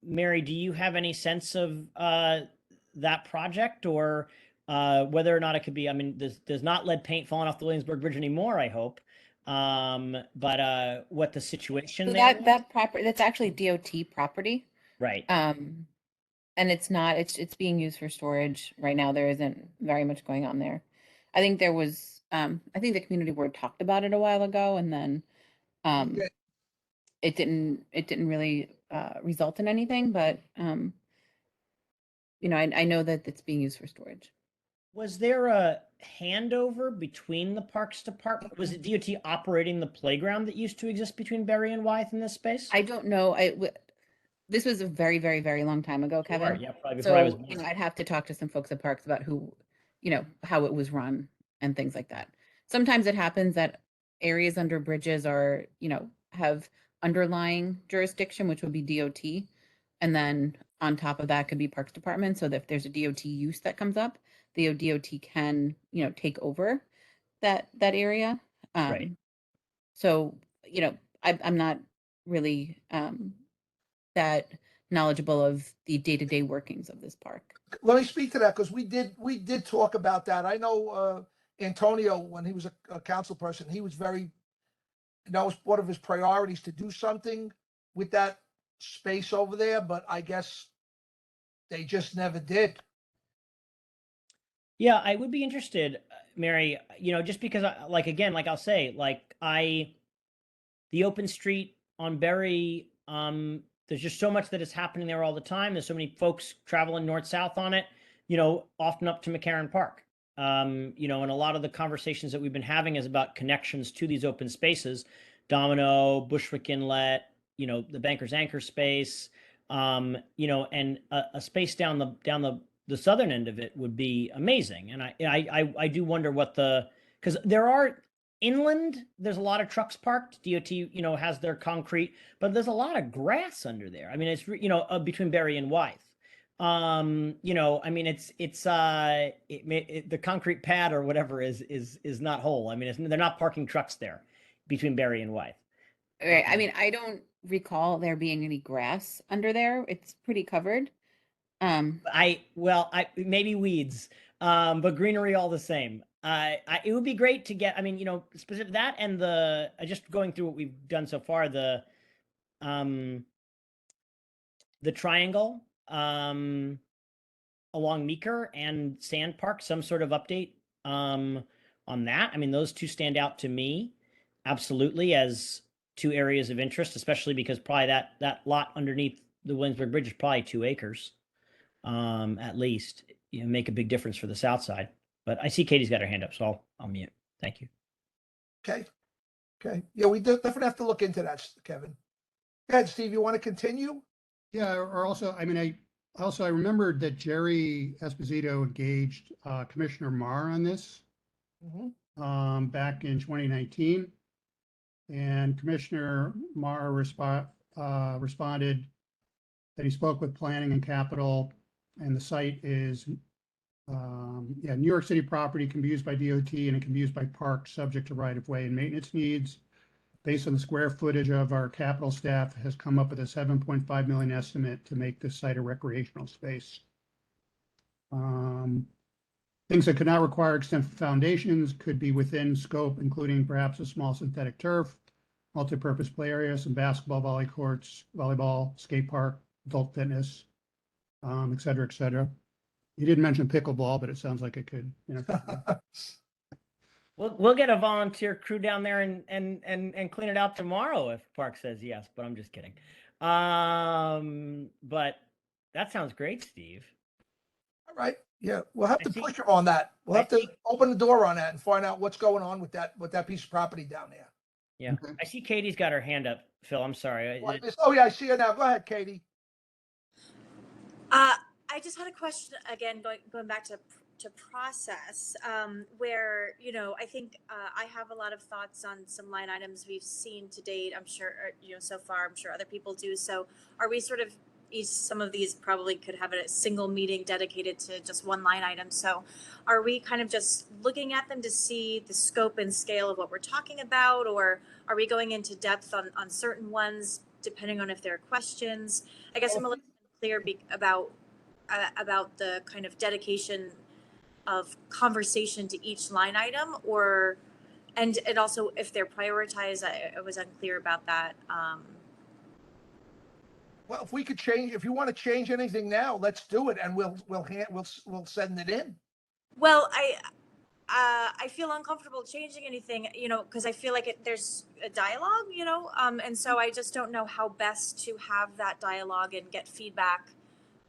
Mary, do you have any sense of that project, or whether or not it could be? I mean, there's not lead paint falling off the Williamsburg Bridge anymore, I hope. But what the situation So there? that property, that's actually DOT property. Right. And it's not, it's being used for storage right now. There isn't very much going on there. I think there was, I think the community board talked about it a while ago, and then Okay. it didn't really result in anything, but you know, I know that it's being used for storage. Was there a handover between the Parks Department? Was it DOT operating the playground that used to exist between Berry and Wythe in this space? I don't know. This was a very, very, very long time ago, Sure, Kevin. yeah, probably before I was So, born. you know, I'd have to talk to some folks at Parks about who, you know, how it was run and things like that. Sometimes it happens that areas under bridges are, you know, have underlying jurisdiction, which would be DOT. And then on top of that could be Parks Department. So that if there's a DOT use that comes up, the DOT can, you know, take over that area. Right. So, you know, I'm not really that knowledgeable of the day-to-day workings of this park. Let me speak to that, because we did talk about that. I know Antonio, when he was a council person, he was very, that was one of his priorities to do something with that space over there, but I guess they just never did. Yeah, I would be interested, Mary, you know, just because like, again, like I'll say, like the open street on Berry, there's just so much that is happening there all the time. There's so many folks traveling north south on it, you know, often up to McCarran Park. You know, and a lot of the conversations that we've been having is about connections to these open spaces, Domino, Bushwick Inlet, you know, the Banker's Anchor space, you know, and a space down the southern end of it would be amazing. And I do wonder what because there are inland, there's a lot of trucks parked. DOT, you know, has their concrete, but there's a lot of grass under there. I mean, it's, you know, between Berry and Wythe. You know, I mean, the concrete pad or whatever is not whole. I mean, they're not parking trucks there between Berry and Wythe. Right. I mean, I don't recall there being any grass under there. It's pretty covered. Maybe weeds, but greenery all the same. It would be great to get, I mean, you know, specific that and just going through what we've done so far, the triangle, along Meeker and Sand Park, some sort of update, on that. I mean, those two stand out to me absolutely as two areas of interest, especially because probably that lot underneath the Williamsburg Bridge is probably 2 acres. At least, you know, make a big difference for the south side. But I see Katie's got her hand up, so I'll mute. Thank you. Okay. Yeah, we definitely have to look into that, Kevin. Go ahead, Steve, you want to continue? Yeah, or also, I mean, I remembered that Jerry Esposito engaged Commissioner Marr on this back in 2019. And Commissioner Marr responded that he spoke with Planning and Capital, and the site is, New York City property can be used by DOT and it can be used by parks subject to right-of-way and maintenance needs. Based on the square footage of our capital staff has come up with a 7.5 million estimate to make this site a recreational space. Things that could not require extensive foundations could be within scope, including perhaps a small synthetic turf, multi-purpose play area, some basketball, volley courts, volleyball, skate park, adult fitness, et cetera, et cetera. You didn't mention pickleball, but it sounds like it could, you know. We'll get a volunteer crew down there and clean it out tomorrow if Park says yes, but I'm just kidding. But that sounds great, Steve. All right. Yeah, we'll have to push him on that. We'll have to open the door on that and find out what's going on with that piece of property down there. Yeah, I see Katie's got her hand up. Phil, I'm sorry. Oh yeah, I see her now. Go ahead, Katie. I just had a question again, going back to process, where, you know, I think I have a lot of thoughts on some line items we've seen to date. I'm sure, you know, so far, I'm sure other people do. So are we sort of some of these probably could have a single meeting dedicated to just one line item. So are we kind of just looking at them to see the scope and scale of what we're talking about, or are we going into depth on certain ones depending on if there are questions? I guess I'm a little unclear about the kind of dedication of conversation to each line item, or and also if they're prioritized. I was unclear about that. Well, if we could change, if you want to change anything now, let's do it, and we'll send it in. Well, I feel uncomfortable changing anything, because I feel like there's a dialogue, and so I just don't know how best to have that dialogue and get feedback,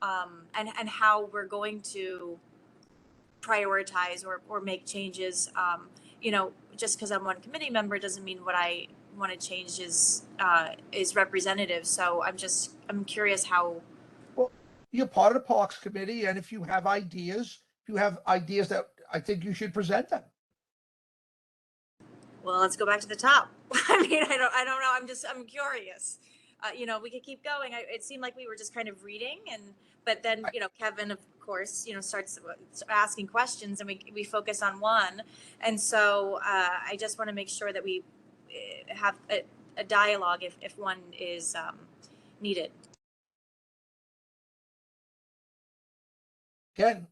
and how we're going to prioritize or make changes. Just because I'm one committee member doesn't mean what I want to change is representative. So I'm curious how. Well, you're part of the Parks Committee, and if you have ideas that I think you should present them. Well, let's go back to the top. I mean, I don't know. I'm curious. We could keep going. It seemed like we were just kind of reading, but then, Kevin, of course, starts asking questions, and we focus on one. And so I just want to make sure that we have a dialogue if one is needed. Ken,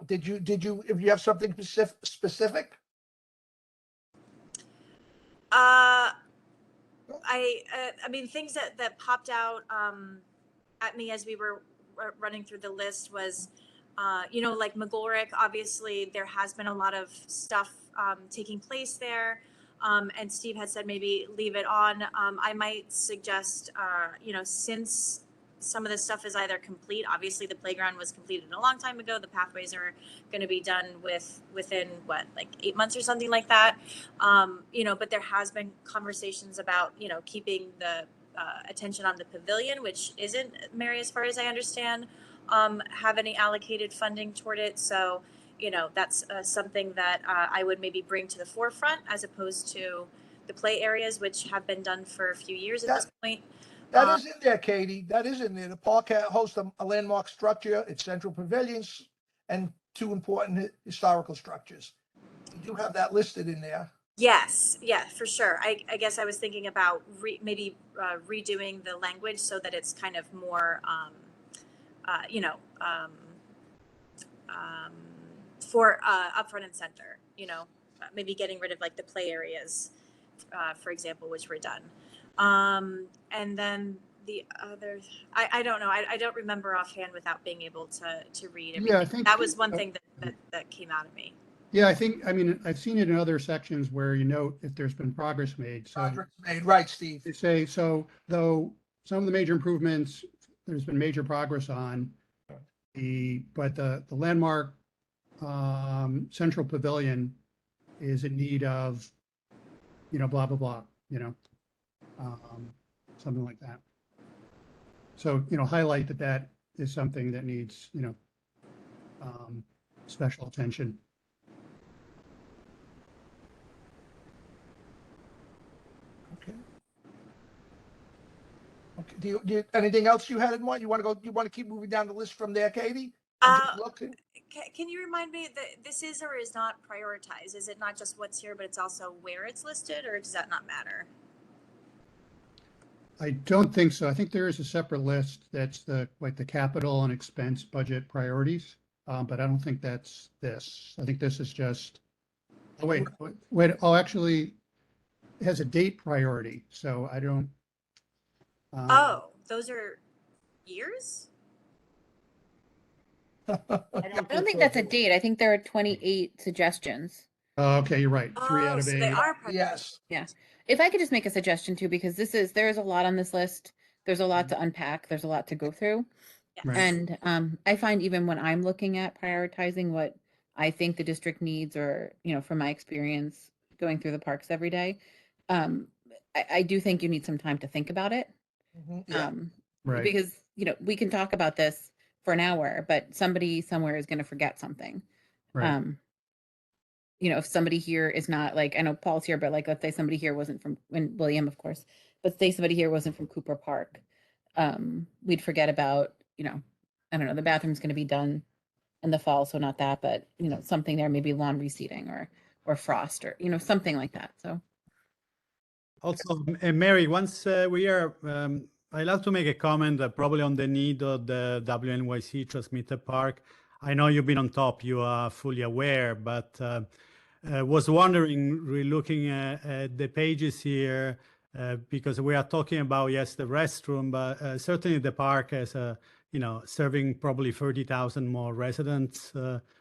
did you, if you have something specific? I mean, things that popped out at me as we were running through the list was, like McGolrick. Obviously, there has been a lot of stuff taking place there, and Steve had said maybe leave it on. I might suggest, since some of this stuff is either complete. Obviously, the playground was completed a long time ago. The pathways are going to be done within like 8 months or something like that. But there has been conversations about, keeping the attention on the pavilion, which isn't, Mary, as far as I understand, have any allocated funding toward it. So, that's something that I would maybe bring to the forefront as opposed to the play areas, which have been done for a few years at this point. That is in there, Katie. That is in there. The park hosts a landmark structure, its central pavilions, and 2 important historical structures. You do have that listed in there. Yes, yeah, for sure. I guess I was thinking about maybe redoing the language so that it's kind of more, for up front and center, maybe getting rid of like the play areas, for example, which were done. And then the other, I don't know. I don't remember offhand without being able to read everything. Yeah, I think that was one thing that came out of me. Yeah, I mean, I've seen it in other sections where you note if there's been progress made. So Progress made, right, Steve. they say, so though some of the major improvements, there's been major progress on but the landmark central pavilion is in need of, blah, blah, blah, something like that. So, highlight that is something that needs, special attention. Okay. Do you anything else you had in mind? You want to keep moving down the list from there, Katie? Can you remind me that this is or is not prioritized? Is it not just what's here, but it's also where it's listed, or does that not matter? I don't think so. I think there is a separate list that's the capital and expense budget priorities, but I don't think that's this. I think this is just. Oh wait. Oh, actually, it has a date priority, so I don't. Those are years? I don't think that's a date. I think there are 28 suggestions. Okay, you're right. 3 out of 8. So they are yes. Yeah. If I could just make a suggestion too, because there is a lot on this list. There's a lot to unpack. There's a lot to go through. Right. And I find even when I'm looking at prioritizing what I think the district needs, or, from my experience going through the parks every day, I do think you need some time to think about it. Yeah. Right. Because, we can talk about this for an hour, but somebody somewhere is going to forget something. Right. If somebody here is not, like, I know Paul's here, but like, let's say somebody here wasn't from, and William, of course, but say somebody here wasn't from Cooper Park. we'd forget about, I don't know, the bathroom's going to be done in the fall, so not that, but something there, maybe lawn reseeding or frost or something like that. So also, Mary, once we are, I'd like to make a comment probably on the need of the WNYC Transmitter Park. I know you've been on top, you are fully aware, but was wondering, looking at the pages here, because we are talking about, yes, the restroom, but certainly the park has serving probably 30,000 more residents.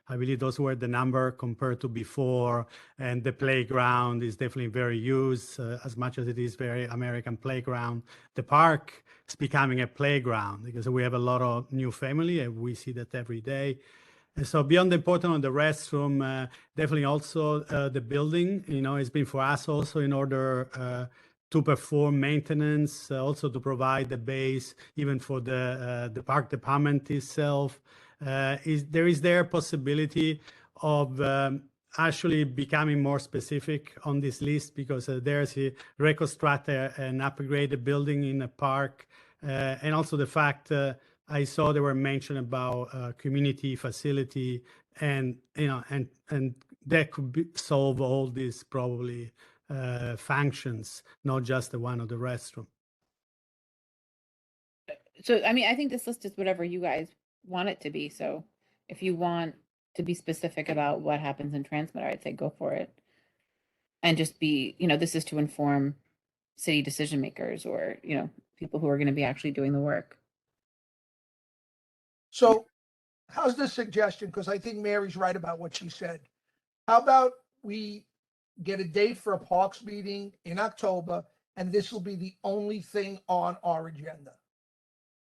I believe those were the number compared to before. And the playground is definitely very used, as much as it is very American playground. The park is becoming a playground because we have a lot of new family and we see that every day. And so beyond the importance of the restroom, definitely also the building, it's been for us also in order to perform maintenance, also to provide the base, even for the park department itself. Is there a possibility of actually becoming more specific on this list, because there's a reconstruct and upgrade the building in a park, and also the fact I saw they were mentioned about community facility, and that could solve all these probably functions, not just the one of the restroom. So, I mean, I think this list is whatever you guys want it to be. So if you want to be specific about what happens in transmitter, I'd say go for it. And just be, this is to inform city decision makers or, people who are going to be actually doing the work. So how's this suggestion? Because I think Mary's right about what she said. How about we get a date for a parks meeting in October, and this will be the only thing on our agenda?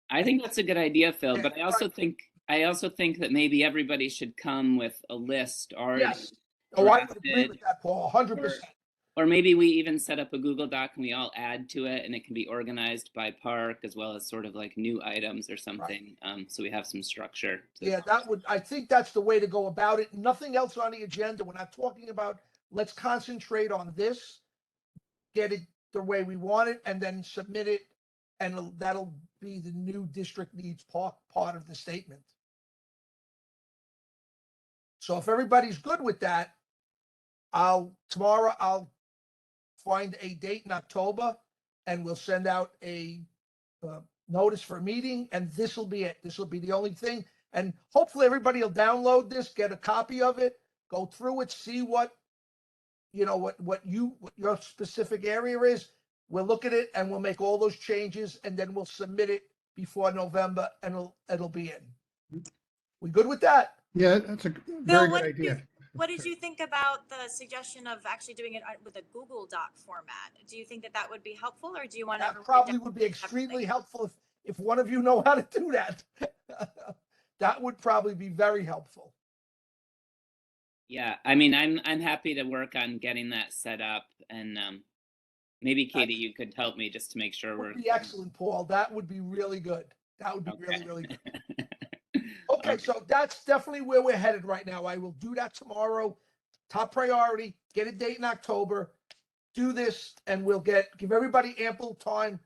I think that's a good idea, Phil. Yeah, but I also think that maybe everybody should come with a list already. Yes. Oh, I would agree drafted, with that, Paul, 100%. or maybe we even set up a Google Doc and we all add to it, and it can be organized by park as well as sort of like new items or something. Right. So we have some structure. Yeah, I think that's the way to go about it. Nothing else on the agenda. We're not talking about, let's concentrate on this, get it the way we want it, and then submit it. And that'll be the new district needs part of the statement. So if everybody's good with that, tomorrow I'll find a date in October, and we'll send out a notice for a meeting, and this will be it. This will be the only thing. And hopefully everybody will download this, get a copy of it, go through it, see what your specific area is. We'll look at it and we'll make all those changes, and then we'll submit it before November, and it'll be in. We good with that? Yeah, that's a very good idea. What did you think about the suggestion of actually doing it with a Google Doc format? Do you think that would be helpful, or do you want to? That probably would be extremely helpful if one of you know how to do that. That would probably be very helpful. Yeah, I mean, I'm happy to work on getting that set up, and maybe Katie, you could help me just to make sure we're. Be excellent, Paul. That would be really good. That would be really, really good. Okay, so that's definitely where we're headed right now. I will do that tomorrow. Top priority, get a date in October, do this, and we'll give everybody ample time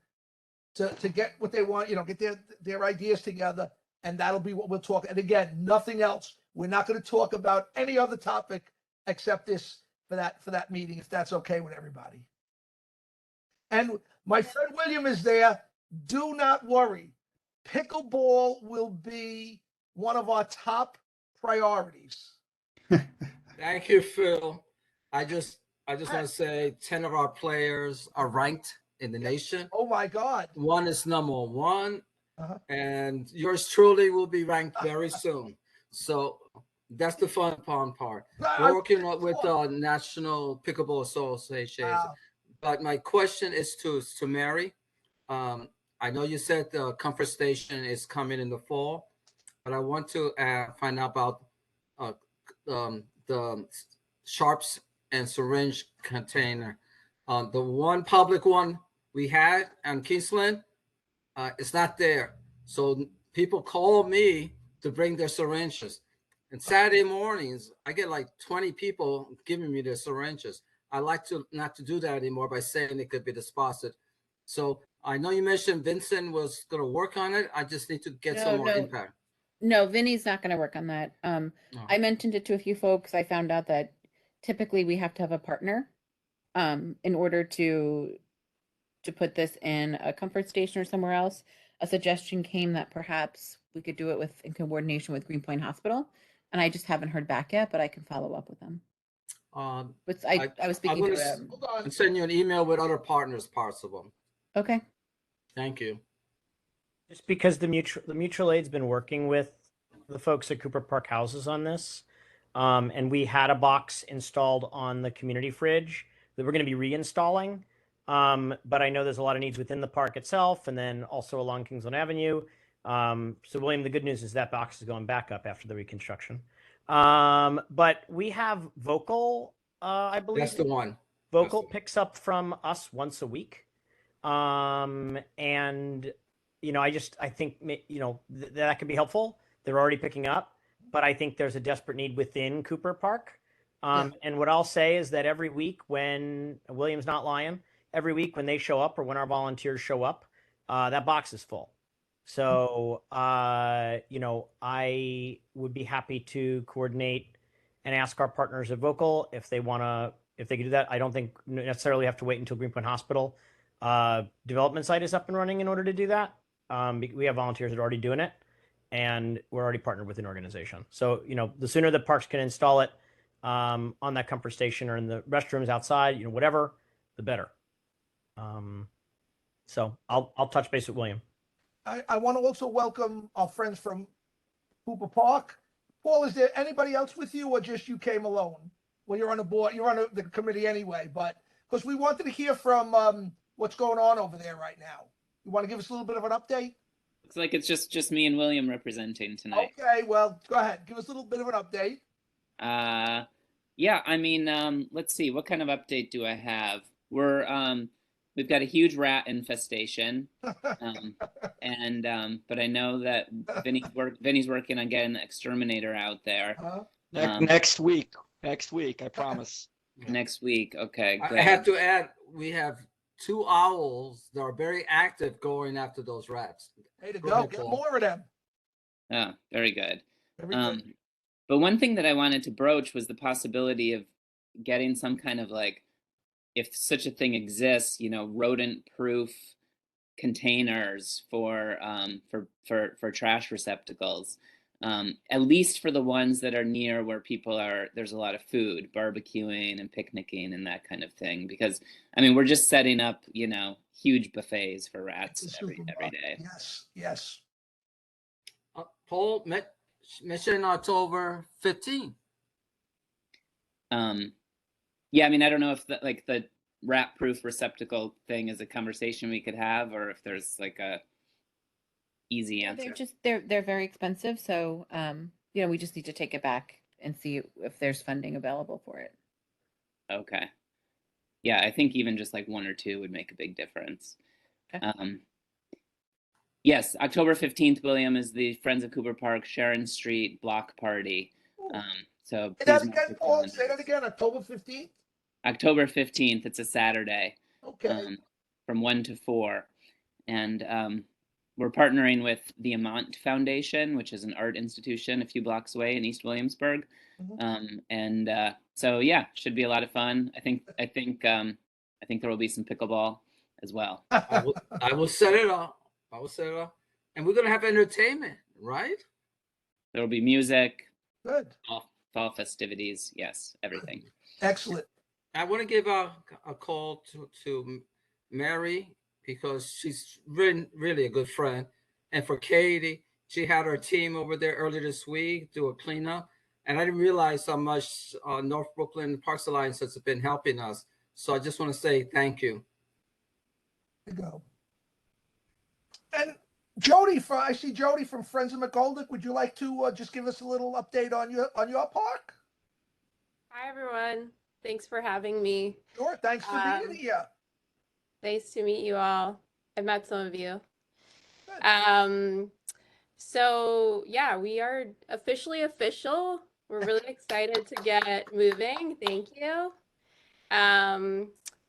to get what they want, get their ideas together, and that'll be what we'll talk. And again, nothing else. We're not going to talk about any other topic except this for that meeting, if that's okay with everybody. And my friend William is there. Do not worry. Pickleball will be one of our top priorities. Thank you, Phil. I just want to say 10 of our players are ranked in the nation. Oh my God. One is number one, and yours truly will be ranked very soon. So that's the fun part. We're working with the National Pickleball Association. Wow. But my question is to Mary. I know you said the comfort station is coming in the fall, but I want to find out about the sharps and syringe container. The one public one we had on Kingsland, it's not there. So people call me to bring their syringes. And Saturday mornings, I get like 20 people giving me their syringes. I like to not to do that anymore by saying it could be disposed. So I know you mentioned Vincent was going to work on it. I just need to get some more impact. No, Vinny's not going to work on that. No. I mentioned it to a few folks. I found out that typically we have to have a partner in order to put this in a comfort station or somewhere else. A suggestion came that perhaps we could do it in coordination with Greenpoint Hospital, and I just haven't heard back yet, but I can follow up with them. But I was speaking to them. And send you an email with other partners, parts of them. Okay. Thank you. Just because the mutual aid's been working with the folks at Cooper Park Houses on this, and we had a box installed on the community fridge that we're going to be reinstalling. But I know there's a lot of needs within the park itself, and then also along Kingsland Avenue. So William, the good news is that box is going back up after the reconstruction. But we have Vocal, I believe. That's the one. Vocal picks up from us once a week. And I think that could be helpful. They're already picking up, but I think there's a desperate need within Cooper Park. And what I'll say is that every week when William's not lying, every week when they show up or when our volunteers show up, that box is full. So, I would be happy to coordinate and ask our partners at Vocal if they can do that. I don't think necessarily have to wait until Greenpoint Hospital development site is up and running in order to do that. We have volunteers that are already doing it, and we're already partnered with an organization. So, the sooner the parks can install it on that comfort station or in the restrooms outside, whatever, the better. So I'll touch base with William. I want to also welcome our friends from Cooper Park. Paul, is there anybody else with you, or just you came alone? Well, you're on the board, you're on the committee anyway, but because we wanted to hear from what's going on over there right now. You want to give us a little bit of an update? Looks like it's just me and William representing tonight. Okay, well, go ahead. Give us a little bit of an update. Yeah, I mean, let's see, what kind of update do I have? We've got a huge rat infestation, but I know that Vinny's working on getting an exterminator out there. Next week, I promise. Next week, okay. I Great. have to add, we have 2 owls that are very active going after those rats. Hey, to go, get more of them. Oh, very good. Very good. But one thing that I wanted to broach was the possibility of getting some kind of, like, if such a thing exists, rodent-proof containers for trash receptacles, at least for the ones that are near where there's a lot of food, barbecuing and picnicking and that kind of thing. Because we're just setting up, huge buffets for rats every day. Yes. Paul, mission October 15th. Yeah, I don't know if the rat-proof receptacle thing is a conversation we could have, or if there's like a easy answer. They're very expensive, so we just need to take it back and see if there's funding available for it. Okay. Yeah, I think even just like 1 or 2 would make a big difference. Okay. Yes, October 15th, William, is the Friends of Cooper Park Sharon Street block party. So Say that again, Paul. Say that again. October 15th. October 15th. It's a Saturday. Okay. From 1 to 4, and we're partnering with the Amont Foundation, which is an art institution a few blocks away in East Williamsburg. So yeah, should be a lot of fun. I think there will be some pickleball as well. I will set it up. And we're gonna have entertainment, right? There will be music. Good. Fall festivities. Yes, everything. Excellent. I want to give a call to Mary, because she's really a good friend. And for Katie, she had her team over there earlier this week do a cleanup. And I didn't realize how much North Brooklyn Parks Alliance has been helping us. So I just want to say thank you. There you go. And Jody, I see Jody from Friends of McGoldick. Would you like to just give us a little update on your park? Hi, everyone. Thanks for having me. Sure. Thanks for being here. Nice to meet you all. I've met some of you. So yeah, we are officially official. We're really excited to get moving. Thank you.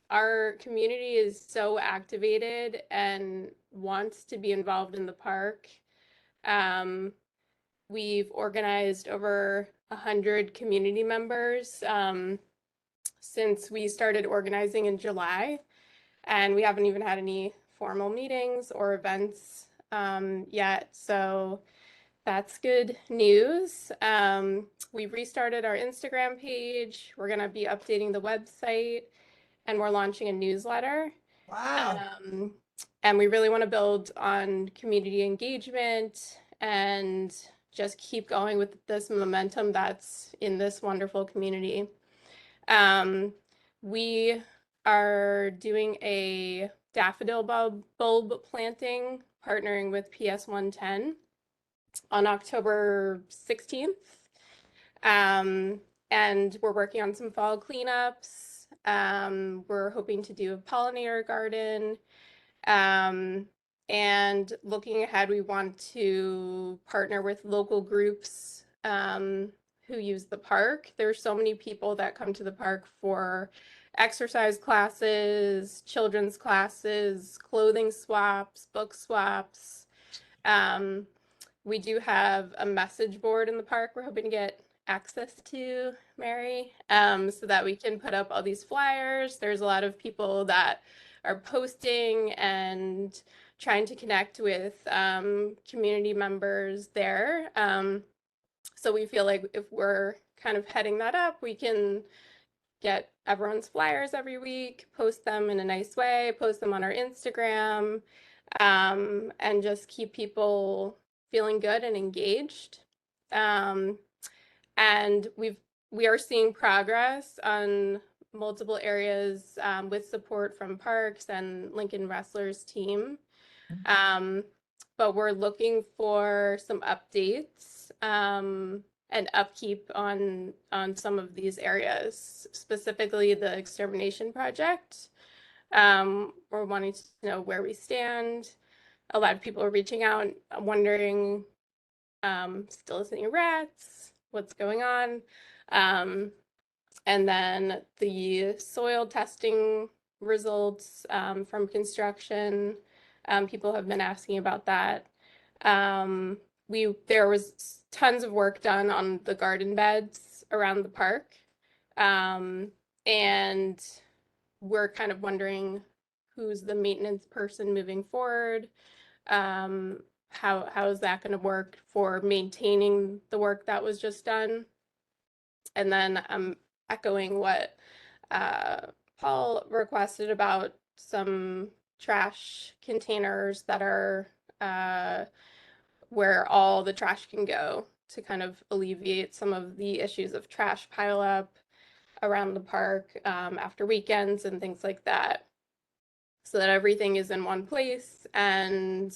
our community is so activated and wants to be involved in the park. We've organized over 100 community members since we started organizing in July, and we haven't even had any formal meetings or events yet. So that's good news. We restarted our Instagram page. We're going to be updating the website, and we're launching a newsletter. Wow. And we really want to build on community engagement and just keep going with this momentum that's in this wonderful community. We are doing a daffodil bulb planting, partnering with PS 110 on October 16th. And we're working on some fall cleanups. We're hoping to do a pollinator garden. And looking ahead, we want to partner with local groups who use the park. There's so many people that come to the park for exercise classes, children's classes, clothing swaps, book swaps. We do have a message board in the park we're hoping to get access to, Mary, so that we can put up all these flyers. There's a lot of people that are posting and trying to connect with community members there. So we feel like if we're kind of heading that up, we can get everyone's flyers every week, post them in a nice way, post them on our Instagram, and just keep people feeling good and engaged. And we are seeing progress on multiple areas with support from Parks and Lincoln Wrestlers team. But we're looking for some updates and upkeep on some of these areas, specifically the extermination project. We're wanting to know where we stand. A lot of people are reaching out, wondering, still seeing rats, what's going on. And then the soil testing results from construction. People have been asking about that. There was tons of work done on the garden beds around the park. And we're kind of wondering who's the maintenance person moving forward. How is that going to work for maintaining the work that was just done? And then I'm echoing what Paul requested about some trash containers that are where all the trash can go to kind of alleviate some of the issues of trash pileup around the park after weekends and things like that, so that everything is in one place and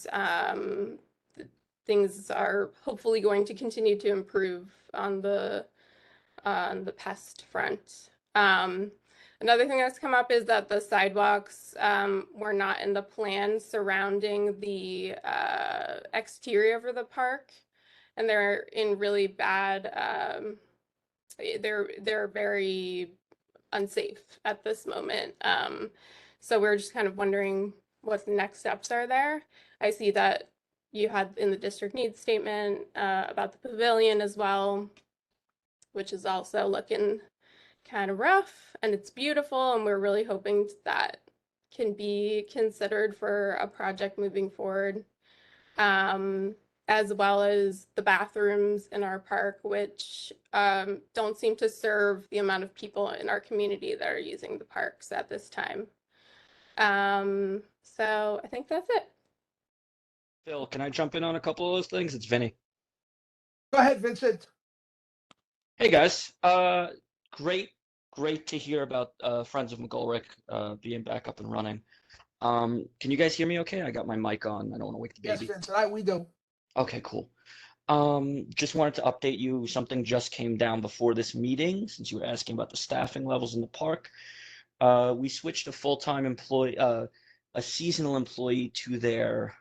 things are hopefully going to continue to improve on the pest front. Another thing that's come up is that the sidewalks were not in the plan surrounding the exterior of the park, and they're in really bad, they're very unsafe at this moment. So we're just kind of wondering what the next steps are there. I see that you had in the district needs statement about the pavilion as well, which is also looking kind of rough, and it's beautiful, and we're really hoping that can be considered for a project moving forward, as well as the bathrooms in our park, which don't seem to serve the amount of people in our community that are using the parks at this time. So I think that's it. Phil, can I jump in on a couple of those things? It's Vinny. Go ahead, Vincent. Hey guys, great to hear about Friends of McGolrick being back up and running. Can you guys hear me okay? I got my mic on. I don't want to wake the baby. Yes, Vincent, we do. Okay, cool. Just wanted to update you. Something just came down before this meeting, since you were asking about the staffing levels in the park. We switched a full-time employee, a seasonal employee to there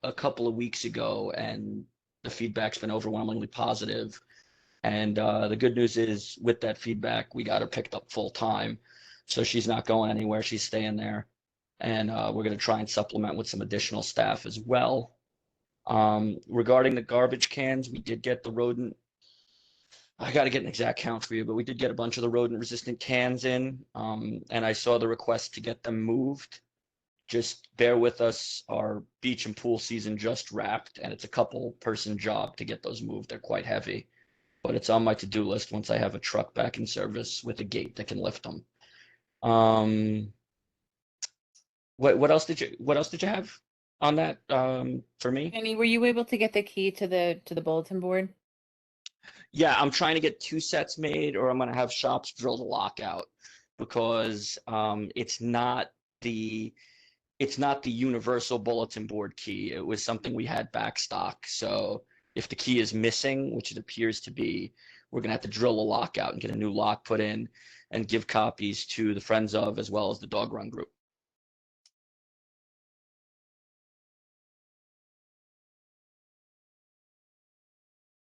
a couple of weeks ago, and the feedback's been overwhelmingly positive. And the good news is, with that feedback, we got her picked up full-time. So she's not going anywhere. She's staying there. And we're going to try and supplement with some additional staff as well. Regarding the garbage cans, we did get the rodent. I got to get an exact count for you, but we did get a bunch of the rodent resistant cans in. And I saw the request to get them moved. Just bear with us. Our beach and pool season just wrapped, and it's a couple person job to get those moved. They're quite heavy, but it's on my to-do list once I have a truck back in service with a gate that can lift them. What else did you have on that for me? Annie, were you able to get the key to the bulletin board? Yeah, I'm trying to get 2 sets made, or I'm gonna have shops drill the lockout because it's not the universal bulletin board key. It was something we had back stock. So if the key is missing, which it appears to be, we're gonna have to drill a lockout and get a new lock put in and give copies to the Friends of as well as the Dog Run group.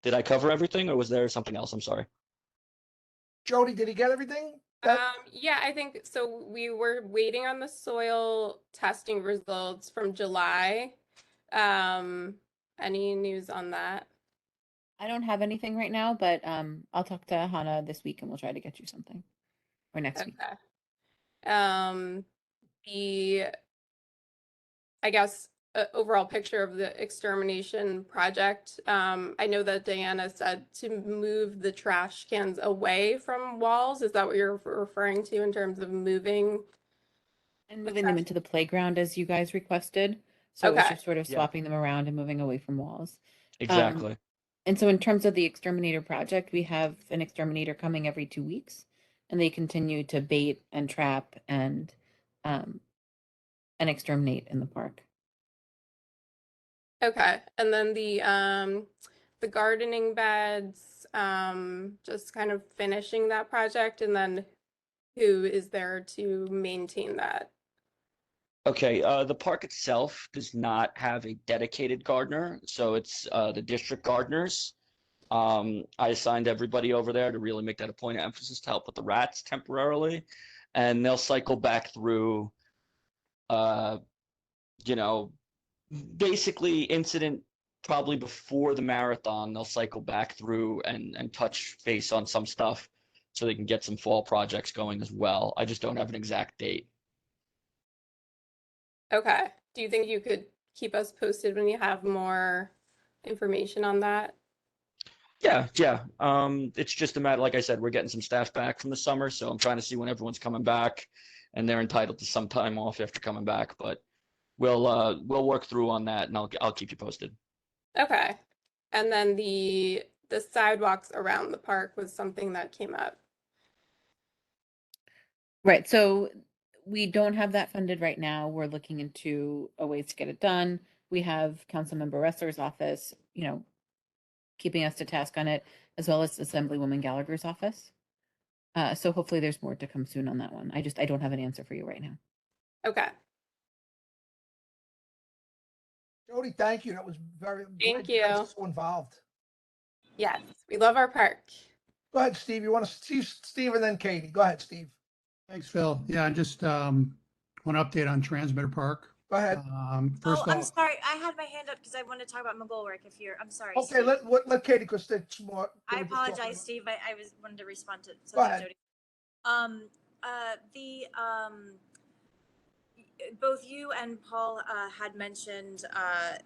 Did I cover everything, or was there something else? I'm sorry. Jody, did he get everything? Yeah, I think so. We were waiting on the soil testing results from July. Any news on that? I don't have anything right now, but I'll talk to Hannah this week and we'll try to get you something, or next week. I guess overall picture of the extermination project. I know that Diana said to move the trash cans away from walls. Is that what you're referring to in terms of moving? And moving them into the playground as you guys requested. So it was Okay. just sort of Yeah. swapping them around and moving away from walls. Exactly. And so in terms of the exterminator project, we have an exterminator coming every 2 weeks, and they continue to bait and trap and exterminate in the park. Okay, and then the gardening beds, just kind of finishing that project, and then who is there to maintain that? Okay, the park itself does not have a dedicated gardener, so it's the district gardeners. I assigned everybody over there to really make that a point of emphasis to help with the rats temporarily, and they'll cycle back through, basically incident probably before the marathon. They'll cycle back through and touch base on some stuff so they can get some fall projects going as well. I just don't have an exact date. Okay, do you think you could keep us posted when you have more information on that? Yeah. It's just a matter, like I said, we're getting some staff back from the summer, so I'm trying to see when everyone's coming back, and they're entitled to some time off after coming back. But we'll work through on that, and I'll keep you posted. Okay, and then the sidewalks around the park was something that came up. Right. So we don't have that funded right now. We're looking into a ways to get it done. We have Councilmember Ressler's office, keeping us to task on it, as well as Assemblywoman Gallagher's office. So hopefully there's more to come soon on that one. I don't have an answer for you right now. Okay. Jody, thank you. That was very. Thank glad you guys you. are so involved. Yes, we love our park. Go ahead, Steve. You want to see Steve and then Katie? Go ahead, Steve. Thanks, Phil. Yeah, I just want to update on Transmitter Park. Go ahead. First I'm off, sorry. I had my hand up because I wanted to talk about McGolrick. I'm sorry. Okay, Steve. let Katie, because it's more. I apologize, Steve. I wanted to respond to Go something ahead. Jody. Both you and Paul had mentioned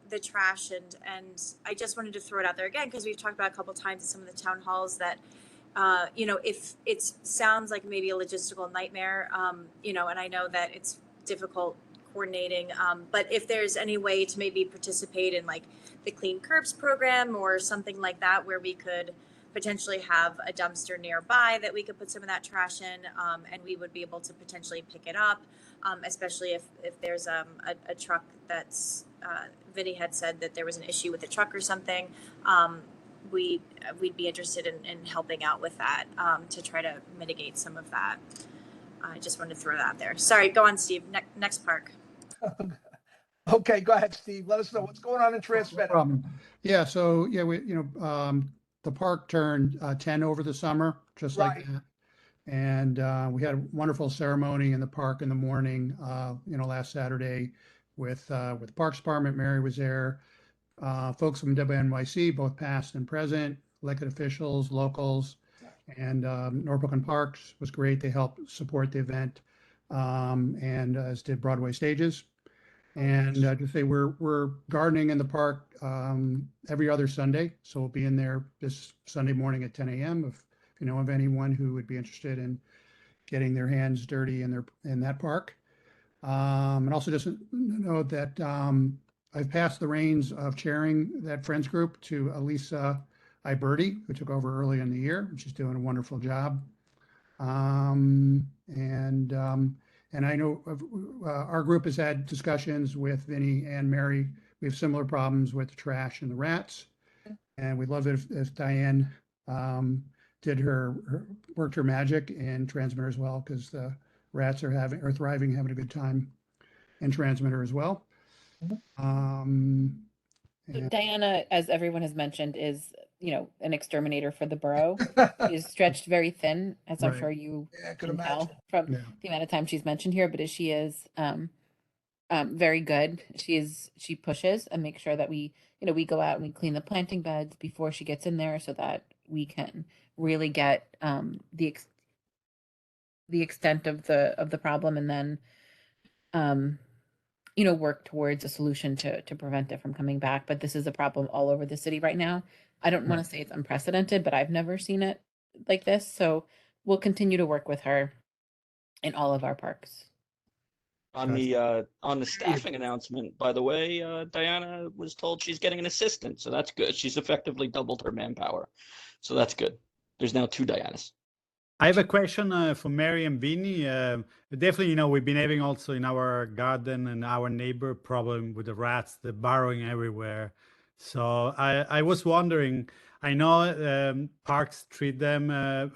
the trash, and I just wanted to throw it out there again because we've talked about a couple times in some of the town halls that if it sounds like maybe a logistical nightmare, and I know that it's difficult coordinating, but if there's any way to maybe participate in like the Clean Curbs program or something like that, where we could potentially have a dumpster nearby that we could put some of that trash in, and we would be able to potentially pick it up, especially if there's a truck that's, Vinny had said that there was an issue with the truck or something. We'd be interested in helping out with that, to try to mitigate some of that. I just wanted to throw that out there. Sorry, go on, Steve. Next park. Okay, go ahead, Steve. Let us know what's going on in Transmitter. no problem. Yeah, so yeah, the park turned 10 over the summer, just like Right. that. And we had a wonderful ceremony in the park in the morning, last Saturday with the Parks Department. Mary was there. Folks from WNYC, both past and present, elected officials, locals, and Norfolk Parks was great. They helped support the event, and as did Broadway Stages. And to say we're gardening in the park every other Sunday, so we'll be in there this Sunday morning at 10 a.m. If you know of anyone who would be interested in getting their hands dirty in that park. And also just note that I've passed the reins of chairing that Friends group to Elisa Iberti, who took over early in the year. She's doing a wonderful job. And I know our group has had discussions with Vinny and Mary. We have similar problems with the trash and the rats. And we'd love it if Diane worked her magic in Transmitter as well, because the rats are thriving, having a good time in Transmitter as well. So Diana, as everyone has mentioned, is an exterminator for the borough. She's stretched very thin, as I'm sure you can tell from the amount of time she's mentioned here. But she is very good. She pushes and makes sure that we go out and we clean the planting beds before she gets in there, so that we can really get the extent of the problem, and then work towards a solution to prevent it from coming back. But this is a problem all over the city right now. I don't want to say it's unprecedented, but I've never seen it like this. So we'll continue to work with her in all of our parks. On the staffing announcement, by the way, Diana was told she's getting an assistant, so that's good. She's effectively doubled her manpower, so that's good. There's now 2 Dianas. I have a question for Mary and Vinny. Definitely, we've been having also in our garden and our neighbor problem with the rats, the burrowing everywhere. So I was wondering, I know parks treat them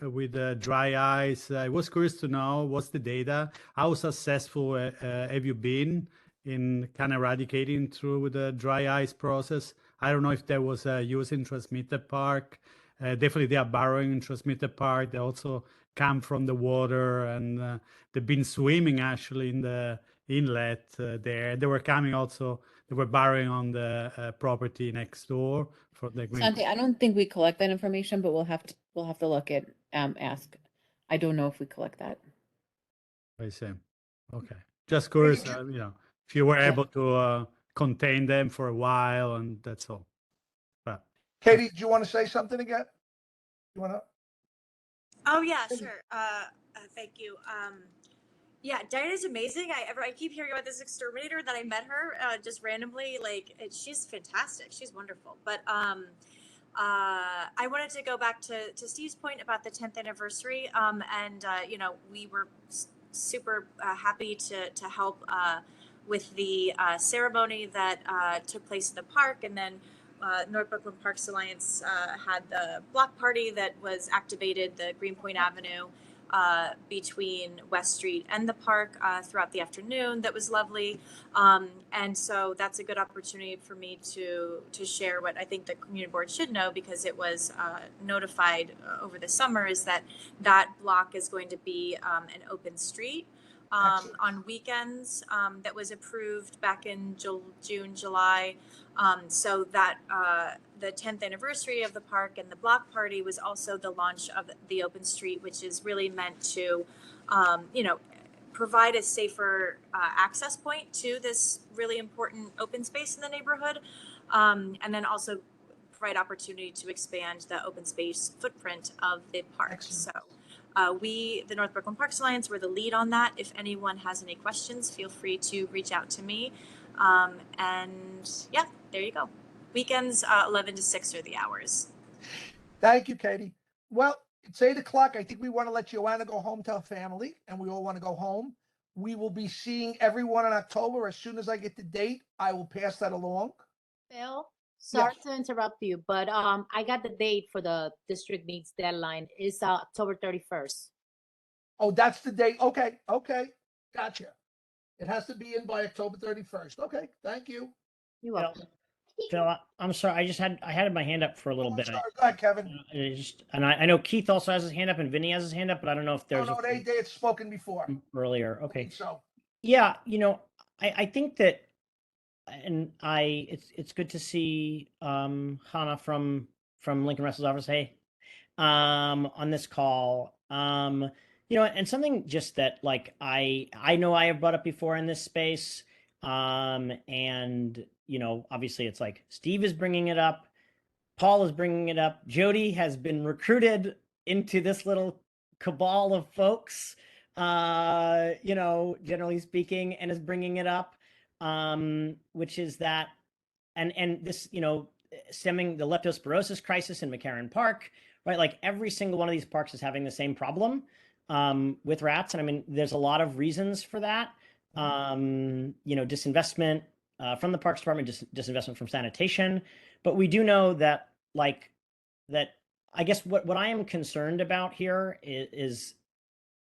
with dry ice. I was curious to know what's the data, how successful have you been in kind of eradicating through with the dry ice process? I don't know if there was a use in Transmitter Park. Definitely they are burrowing in Transmitter Park. They also come from the water, and they've been swimming actually in the inlet there. They were coming also, they were burrowing on the property next door for the green. Santi, I don't think we collect that information, but we'll have to look at ask. I don't know if we collect that. I see. Okay. Just curious, if you were able to contain them for a while, and that's all. But Katie, do you want to say something again? You want to? Oh yeah, sure. Thank you. Yeah, Diana's amazing. I keep hearing about this exterminator that I met her just randomly. She's fantastic. She's wonderful. But I wanted to go back to Steve's point about the 10th anniversary. We were super happy to help with the ceremony that took place in the park, and then North Parks Alliance had the block party that was activated, the Greenpoint Avenue between West Street and the park throughout the afternoon. That was lovely. And so that's a good opportunity for me to share what I think the community board should know, because it was notified over the summer, is that block is going to be an open street on weekends that was approved back in June, July. So that the 10th anniversary of the park and the block party was also the launch of the open street, which is really meant to, provide a safer access point to this really important open space in the neighborhood. And then also provide opportunity to expand the open space footprint of the park. Excellent. So the North Brooklyn Parks Alliance, we're the lead on that. If anyone has any questions, feel free to reach out to me. And yeah, there you go. Weekends, 11 to 6 are the hours. Thank you, Katie. Well, it's 8 o'clock. I think we want to let Joanna go home to her family, and we all want to go home. We will be seeing everyone in October. As soon as I get the date, I will pass that along. Bill, sorry to interrupt you, but I got the date for the district needs deadline. It's October 31st. Oh, that's the date. Okay. Gotcha. It has to be in by October 31st. Okay, thank you. You're welcome. Phil, I'm sorry. I had my hand up for a little bit. Sorry, go ahead, Kevin. I know Keith also has his hand up and Vinny has his hand up, but I don't know if No, there's no, they had spoken before. earlier. I Okay. think so. Yeah, I think that, and it's good to see Hannah from Lincoln Russell's office. Hey, on this call. And something just that like I know I have brought up before in this space. And obviously it's like Steve is bringing it up, Paul is bringing it up, Jody has been recruited into this little cabal of folks, generally speaking, and is bringing it up, which is that, and this, stemming the leptospirosis crisis in McCarran Park, right? Like every single one of these parks is having the same problem with rats. And I mean, there's a lot of reasons for that. Disinvestment from the Parks Department, disinvestment from sanitation. But we do know that, that I guess what I am concerned about here is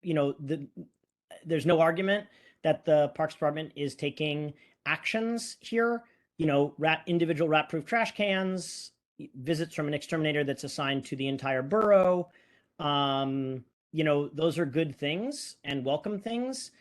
there's no argument that the Parks Department is taking actions here. Individual rat-proof trash cans, visits from an exterminator that's assigned to the entire borough. Those are good things and welcome things.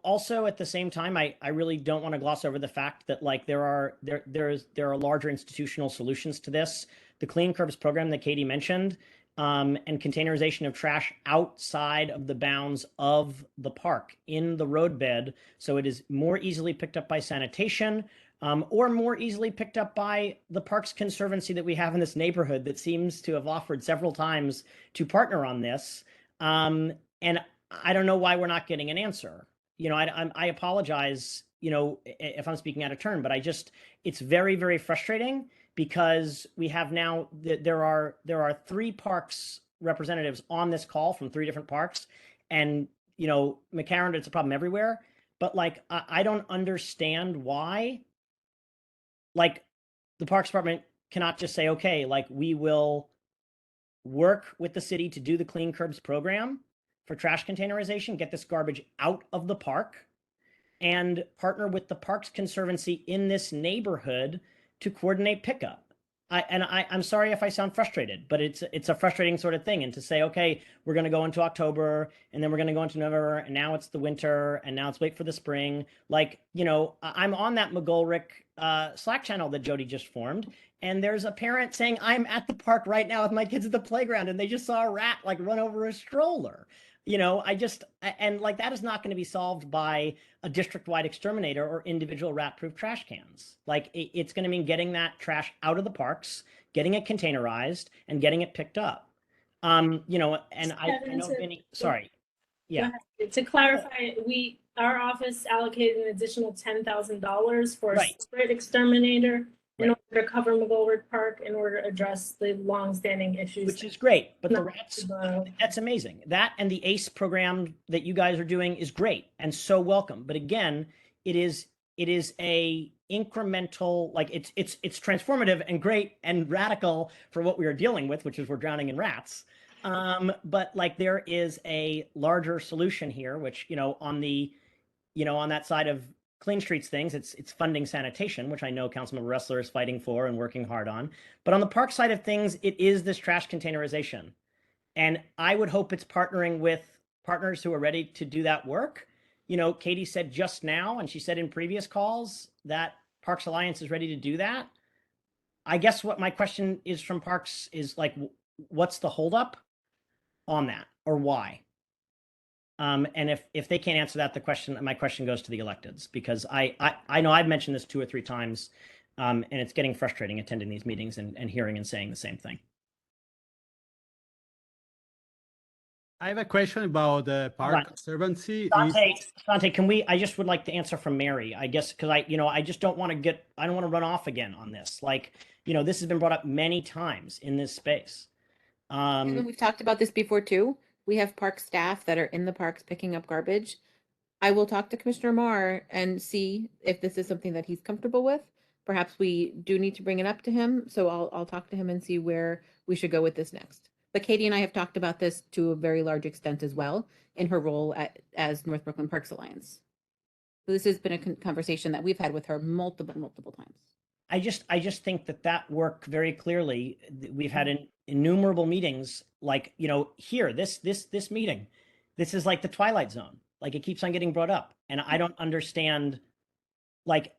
Also at the same time, I really don't want to gloss over the fact that like there are larger institutional solutions to this. The Clean Curbs program that Katie mentioned, and containerization of trash outside of the bounds of the park in the roadbed, so it is more easily picked up by sanitation, or more easily picked up by the Parks Conservancy that we have in this neighborhood that seems to have offered several times to partner on this. And I don't know why we're not getting an answer. I apologize, if I'm speaking out of turn, but it's very, very frustrating because we have now, there are 3 parks representatives on this call from 3 different parks, and McCarran, it's a problem everywhere. But like, I don't understand why, like, the Parks Department cannot just say, okay, like we will work with the city to do the Clean Curbs program for trash containerization, get this garbage out of the park, and partner with the Parks Conservancy in this neighborhood to coordinate pickup. I'm sorry if I sound frustrated, but it's a frustrating sort of thing. And to say, okay, we're going to go into October, and then we're going to go into November, and now it's the winter, and now it's wait for the spring. Like, I'm on that McGolrick Slack channel that Jody just formed, and there's a parent saying, I'm at the park right now with my kids at the playground, and they just saw a rat like run over a stroller. And like that is not going to be solved by a district-wide exterminator or individual rat-proof trash cans. Like it's going to mean getting that trash out of the parks, getting it containerized, and getting it picked up. And I know Vinny, sorry. Yeah. To clarify, our office allocated an additional $10,000 for a separate exterminator in order to cover McGolrick Park in order to address the longstanding issues. Which is great, but the rats, that's amazing. That and the ACE program that you guys are doing is great and so welcome. But again, it is a incremental, like it's transformative and great and radical for what we are dealing with, which is we're drowning in rats. But like there is a larger solution here, which, on that side of Clean Streets things, it's funding sanitation, which I know Councilmember Ressler is fighting for and working hard on. But on the park side of things, it is this trash containerization. And I would hope it's partnering with partners who are ready to do that work. Katie said just now, and she said in previous calls, that Parks Alliance is ready to do that. I guess what my question is from Parks is like, what's the holdup on that, or why? And if they can't answer that, my question goes to the electeds, because I know I've mentioned this 2 or 3 times, and it's getting frustrating attending these meetings and hearing and saying the same thing. I have a question about the Park Conservancy. Sante, I just would like to answer from Mary, I guess, because I just don't want to run off again on this. Like, this has been brought up many times in this space. And we've talked about this before too. We have park staff that are in the parks picking up garbage. I will talk to Commissioner Marr and see if this is something that he's comfortable with. Perhaps we do need to bring it up to him. So I'll talk to him and see where we should go with this next. But Katie and I have talked about this to a very large extent as well in her role as North Brooklyn Parks Alliance. So this has been a conversation that we've had with her multiple times. I just think that work very clearly. We've had innumerable meetings, like, here, this meeting, this is like the Twilight Zone. Like, it keeps on getting brought up, and I don't understand, like,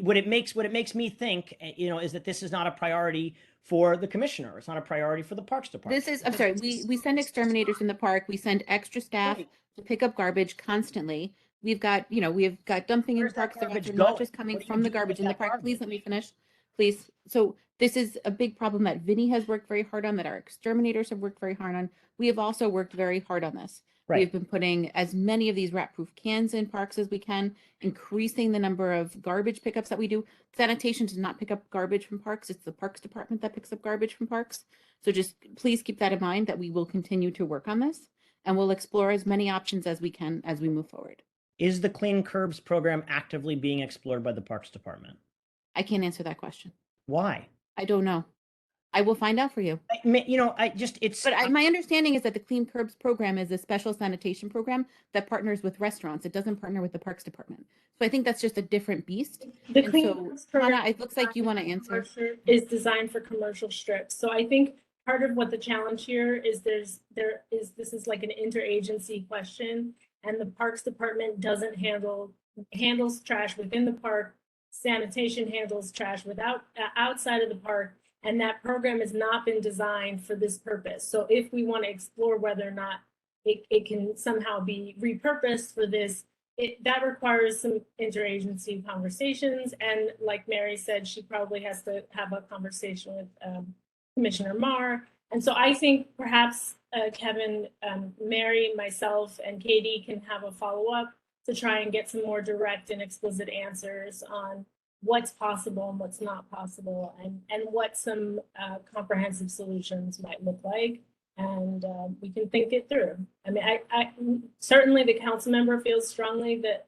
what it makes me think, is that this is not a priority for the commissioner. It's not a priority for the Parks Department. I'm sorry, we send exterminators in the park. We send extra staff to pick up garbage constantly. We've got dumping in parks. The rats are not just coming from the garbage in the park. Please let me finish, please. So this is a big problem that Vinny has worked very hard on, that our exterminators have worked very hard on. We have also worked very hard on this. Right. We've been putting as many of these rat-proof cans in parks as we can, increasing the number of garbage pickups that we do. Sanitation does not pick up garbage from parks. It's the Parks Department that picks up garbage from parks. So just please keep that in mind, that we will continue to work on this, and we'll explore as many options as we can as we move forward. Is the Clean Curbs program actively being explored by the Parks Department? I can't answer that question. Why? I don't know. I will find out for you. But my understanding is that the Clean Curbs program is a special sanitation program that partners with restaurants. It doesn't partner with the Parks Department. So I think that's just a different beast. The And Clean so, Curbs program Hannah, it looks like you want to answer. is designed for commercial strips. So I think part of what the challenge here is this is like an interagency question, and the Parks Department doesn't handles trash within the park. Sanitation handles trash outside of the park, and that program has not been designed for this purpose. So if we want to explore whether or not it can somehow be repurposed for this, that requires some interagency conversations. And like Mary said, she probably has to have a conversation with Commissioner Marr. And so I think perhaps Kevin, Mary, myself, and Katie can have a follow-up to try and get some more direct and explicit answers on what's possible and what's not possible, and what some comprehensive solutions might look like. And we can think it through. I mean, I certainly the council member feels strongly that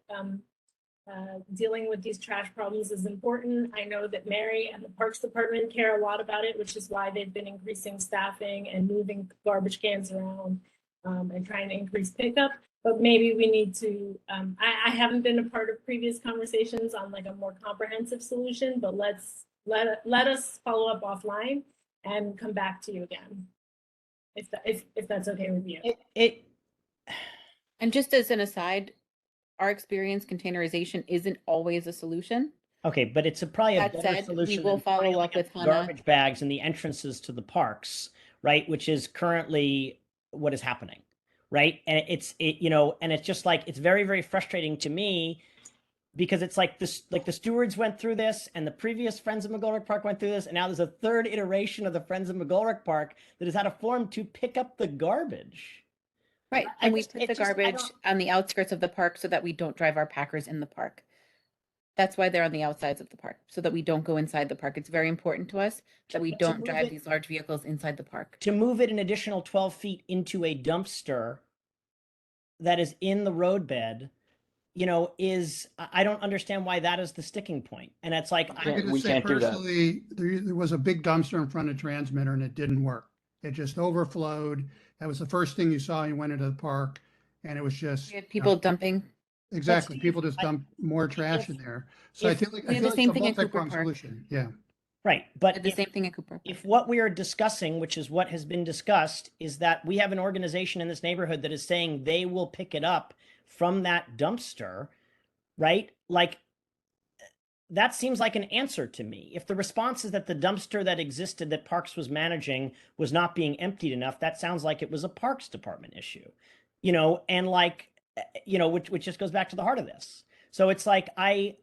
dealing with these trash problems is important. I know that Mary and the Parks Department care a lot about it, which is why they've been increasing staffing and moving garbage cans around and trying to increase pickup. But maybe we need to, I haven't been a part of previous conversations on like a more comprehensive solution, but let us follow up offline and come back to you again, if that's okay with you. And just as an aside, our experience, containerization isn't always a solution. Okay, but it's probably a That better said, solution. we will than putting, follow like, up with Hannah. garbage bags in the entrances to the parks, right? Which is currently what is happening, right? And and it's just like, it's very, very frustrating to me, because it's like this, like the stewards went through this, and the previous Friends of McGolrick Park went through this, and now there's a third iteration of the Friends of McGolrick Park that has had a form to pick up the garbage. Right, and we put the garbage on the outskirts of the park so that we don't drive our packers in the park. That's why they're on the outsides of the park, so that we don't go inside the park. It's very important to us that we don't drive these large vehicles inside the park. To move it an additional 12 feet into a dumpster that is in the roadbed, I don't understand why that is the sticking point. And it's like, I'm going to say personally, there was a big dumpster in front of Transmitter and it didn't work. It just overflowed. That was the first thing you saw when you went into the park, and it was just we had people dumping. Exactly, people just dump more trash in there. So I feel like it's a multi-pronged solution. Yeah. Right, but the same thing at Cooper. If what we are discussing, which is what has been discussed, is that we have an organization in this neighborhood that is saying they will pick it up from that dumpster, right? Like, that seems like an answer to me. If the response is that the dumpster that existed that Parks was managing was not being emptied enough, that sounds like it was a Parks Department issue, and like, which just goes back to the heart of this. So it's like, I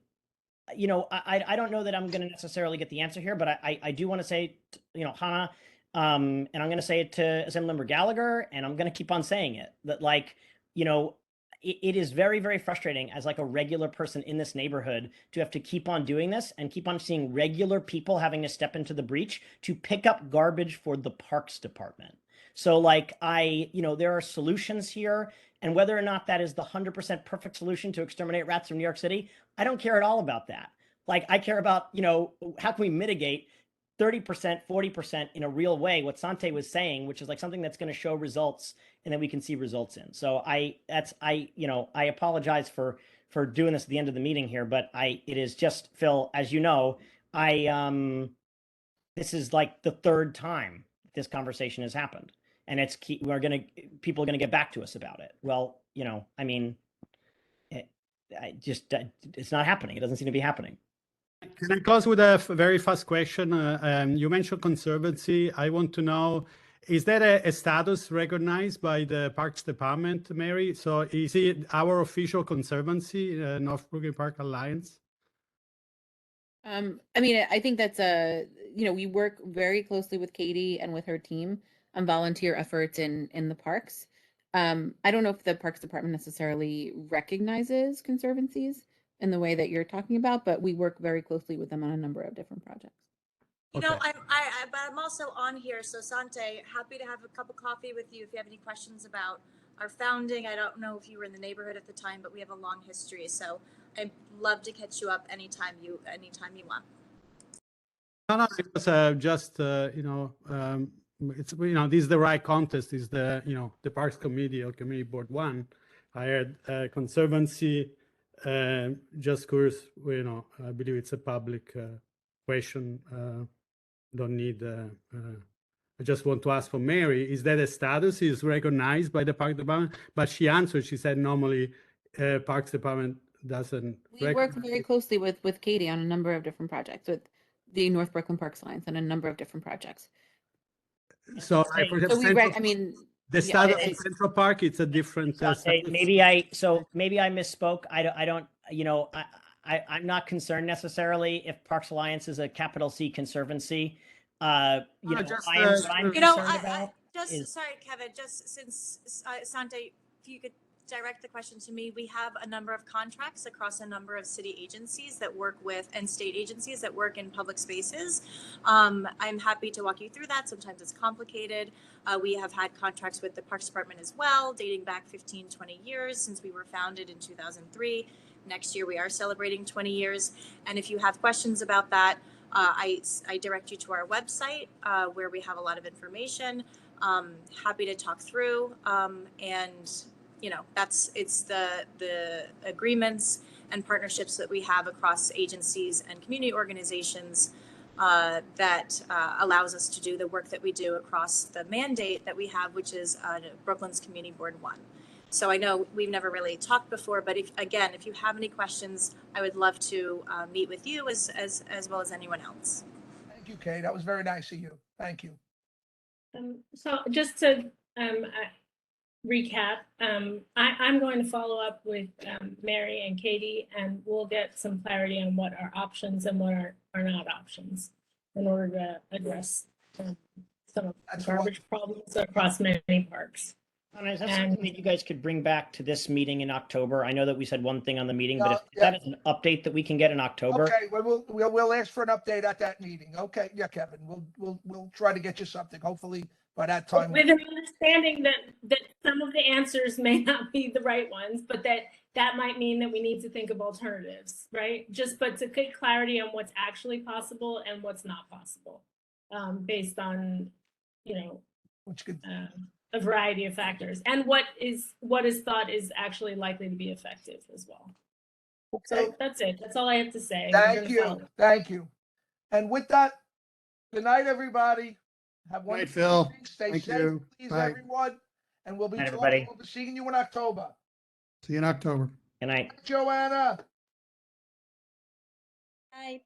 don't know that I'm going to necessarily get the answer here, but I do want to say, Hannah, and I'm going to say it to Assemblymember Gallagher, and I'm going to keep on saying it, that like, it is very, very frustrating as like a regular person in this neighborhood to have to keep on doing this and keep on seeing regular people having to step into the breach to pick up garbage for the Parks Department. So like, there are solutions here, and whether or not that is the 100% perfect solution to exterminate rats from New York City, I don't care at all about that. Like, I care about, how can we mitigate 30%, 40% in a real way, what Sante was saying, which is like something that's going to show results and that we can see results in. So I apologize for for doing this at the end of the meeting here, but it is just, Phil, as you know, this is like the third time this conversation has happened, and people are gonna get back to us about it. Well, I mean, it's not happening. It doesn't seem to be happening. Can I close with a very fast question? You mentioned Conservancy. I want to know, is that a status recognized by the Parks Department, Mary? So is it our official Conservancy, North Brooklyn Park Alliance? I mean, I think that's we work very closely with Katie and with her team on volunteer efforts in the parks. I don't know if the Parks Department necessarily recognizes conservancies in the way that you're talking about, but we work very closely with them on a number of different projects. You know, but I'm also on here. So Sante, happy to have a cup of coffee with you if you have any questions about our founding. I don't know if you were in the neighborhood at the time, but we have a long history. So I'd love to catch you up anytime you want. No, it was just it's this is the right contest. Is the the Parks Committee or Committee Board one. I had Conservancy. Just curious, I believe it's a public question. Don't need. I just want to ask for Mary. Is that a status is recognized by the Park Department? But she answered. She said normally, Parks Department doesn't. We work very closely with Katie on a number of different projects, with the North Brooklyn Parks Alliance on a number of different projects. So, the status of Central Park, it's a different. Maybe I misspoke. I don't. I'm not concerned necessarily if Parks Alliance is a capital C conservancy. Sorry, Kevin, just since Sante, if you could direct the question to me, we have a number of contracts across a number of city agencies that work with and state agencies that work in public spaces. I'm happy to walk you through that. Sometimes it's complicated. We have had contracts with the Parks Department as well, dating back 15, 20 years since we were founded in 2003. Next year, we are celebrating 20 years. And if you have questions about that, I direct you to our website where we have a lot of information. Happy to talk through. And it's the agreements and partnerships that we have across agencies and community organizations that allows us to do the work that we do across the mandate that we have, which is Brooklyn's Community Board 1. So I know we've never really talked before, but if you have any questions, I would love to meet with you as well as anyone else. Thank you, Kay. That was very nice of you. Thank you. So just to recap, I'm going to follow up with Mary and Katie, and we'll get some clarity on what are options and what are not options in order to address some of the garbage problems across many parks. Is that something that you guys could bring back to this meeting in October? I know that we said one thing on the meeting, but if that is an update that we can get in October. Okay, we'll ask for an update at that meeting. Okay, yeah, Kevin, we'll try to get you something. Hopefully by that time. With an understanding that some of the answers may not be the right ones, but that might mean that we need to think of alternatives, right? But to get clarity on what's actually possible and what's not possible, based on which could. A variety of factors, and what is thought is actually likely to be effective as well. Okay. So that's it. That's all I have to say. Thank you. And with that, good night, everybody. Have one. Good night, Phil. Stay Thank safe, you. please, Bye. everyone. And we'll be seeing you in October. See you in October. Good night, Joanna. Bye.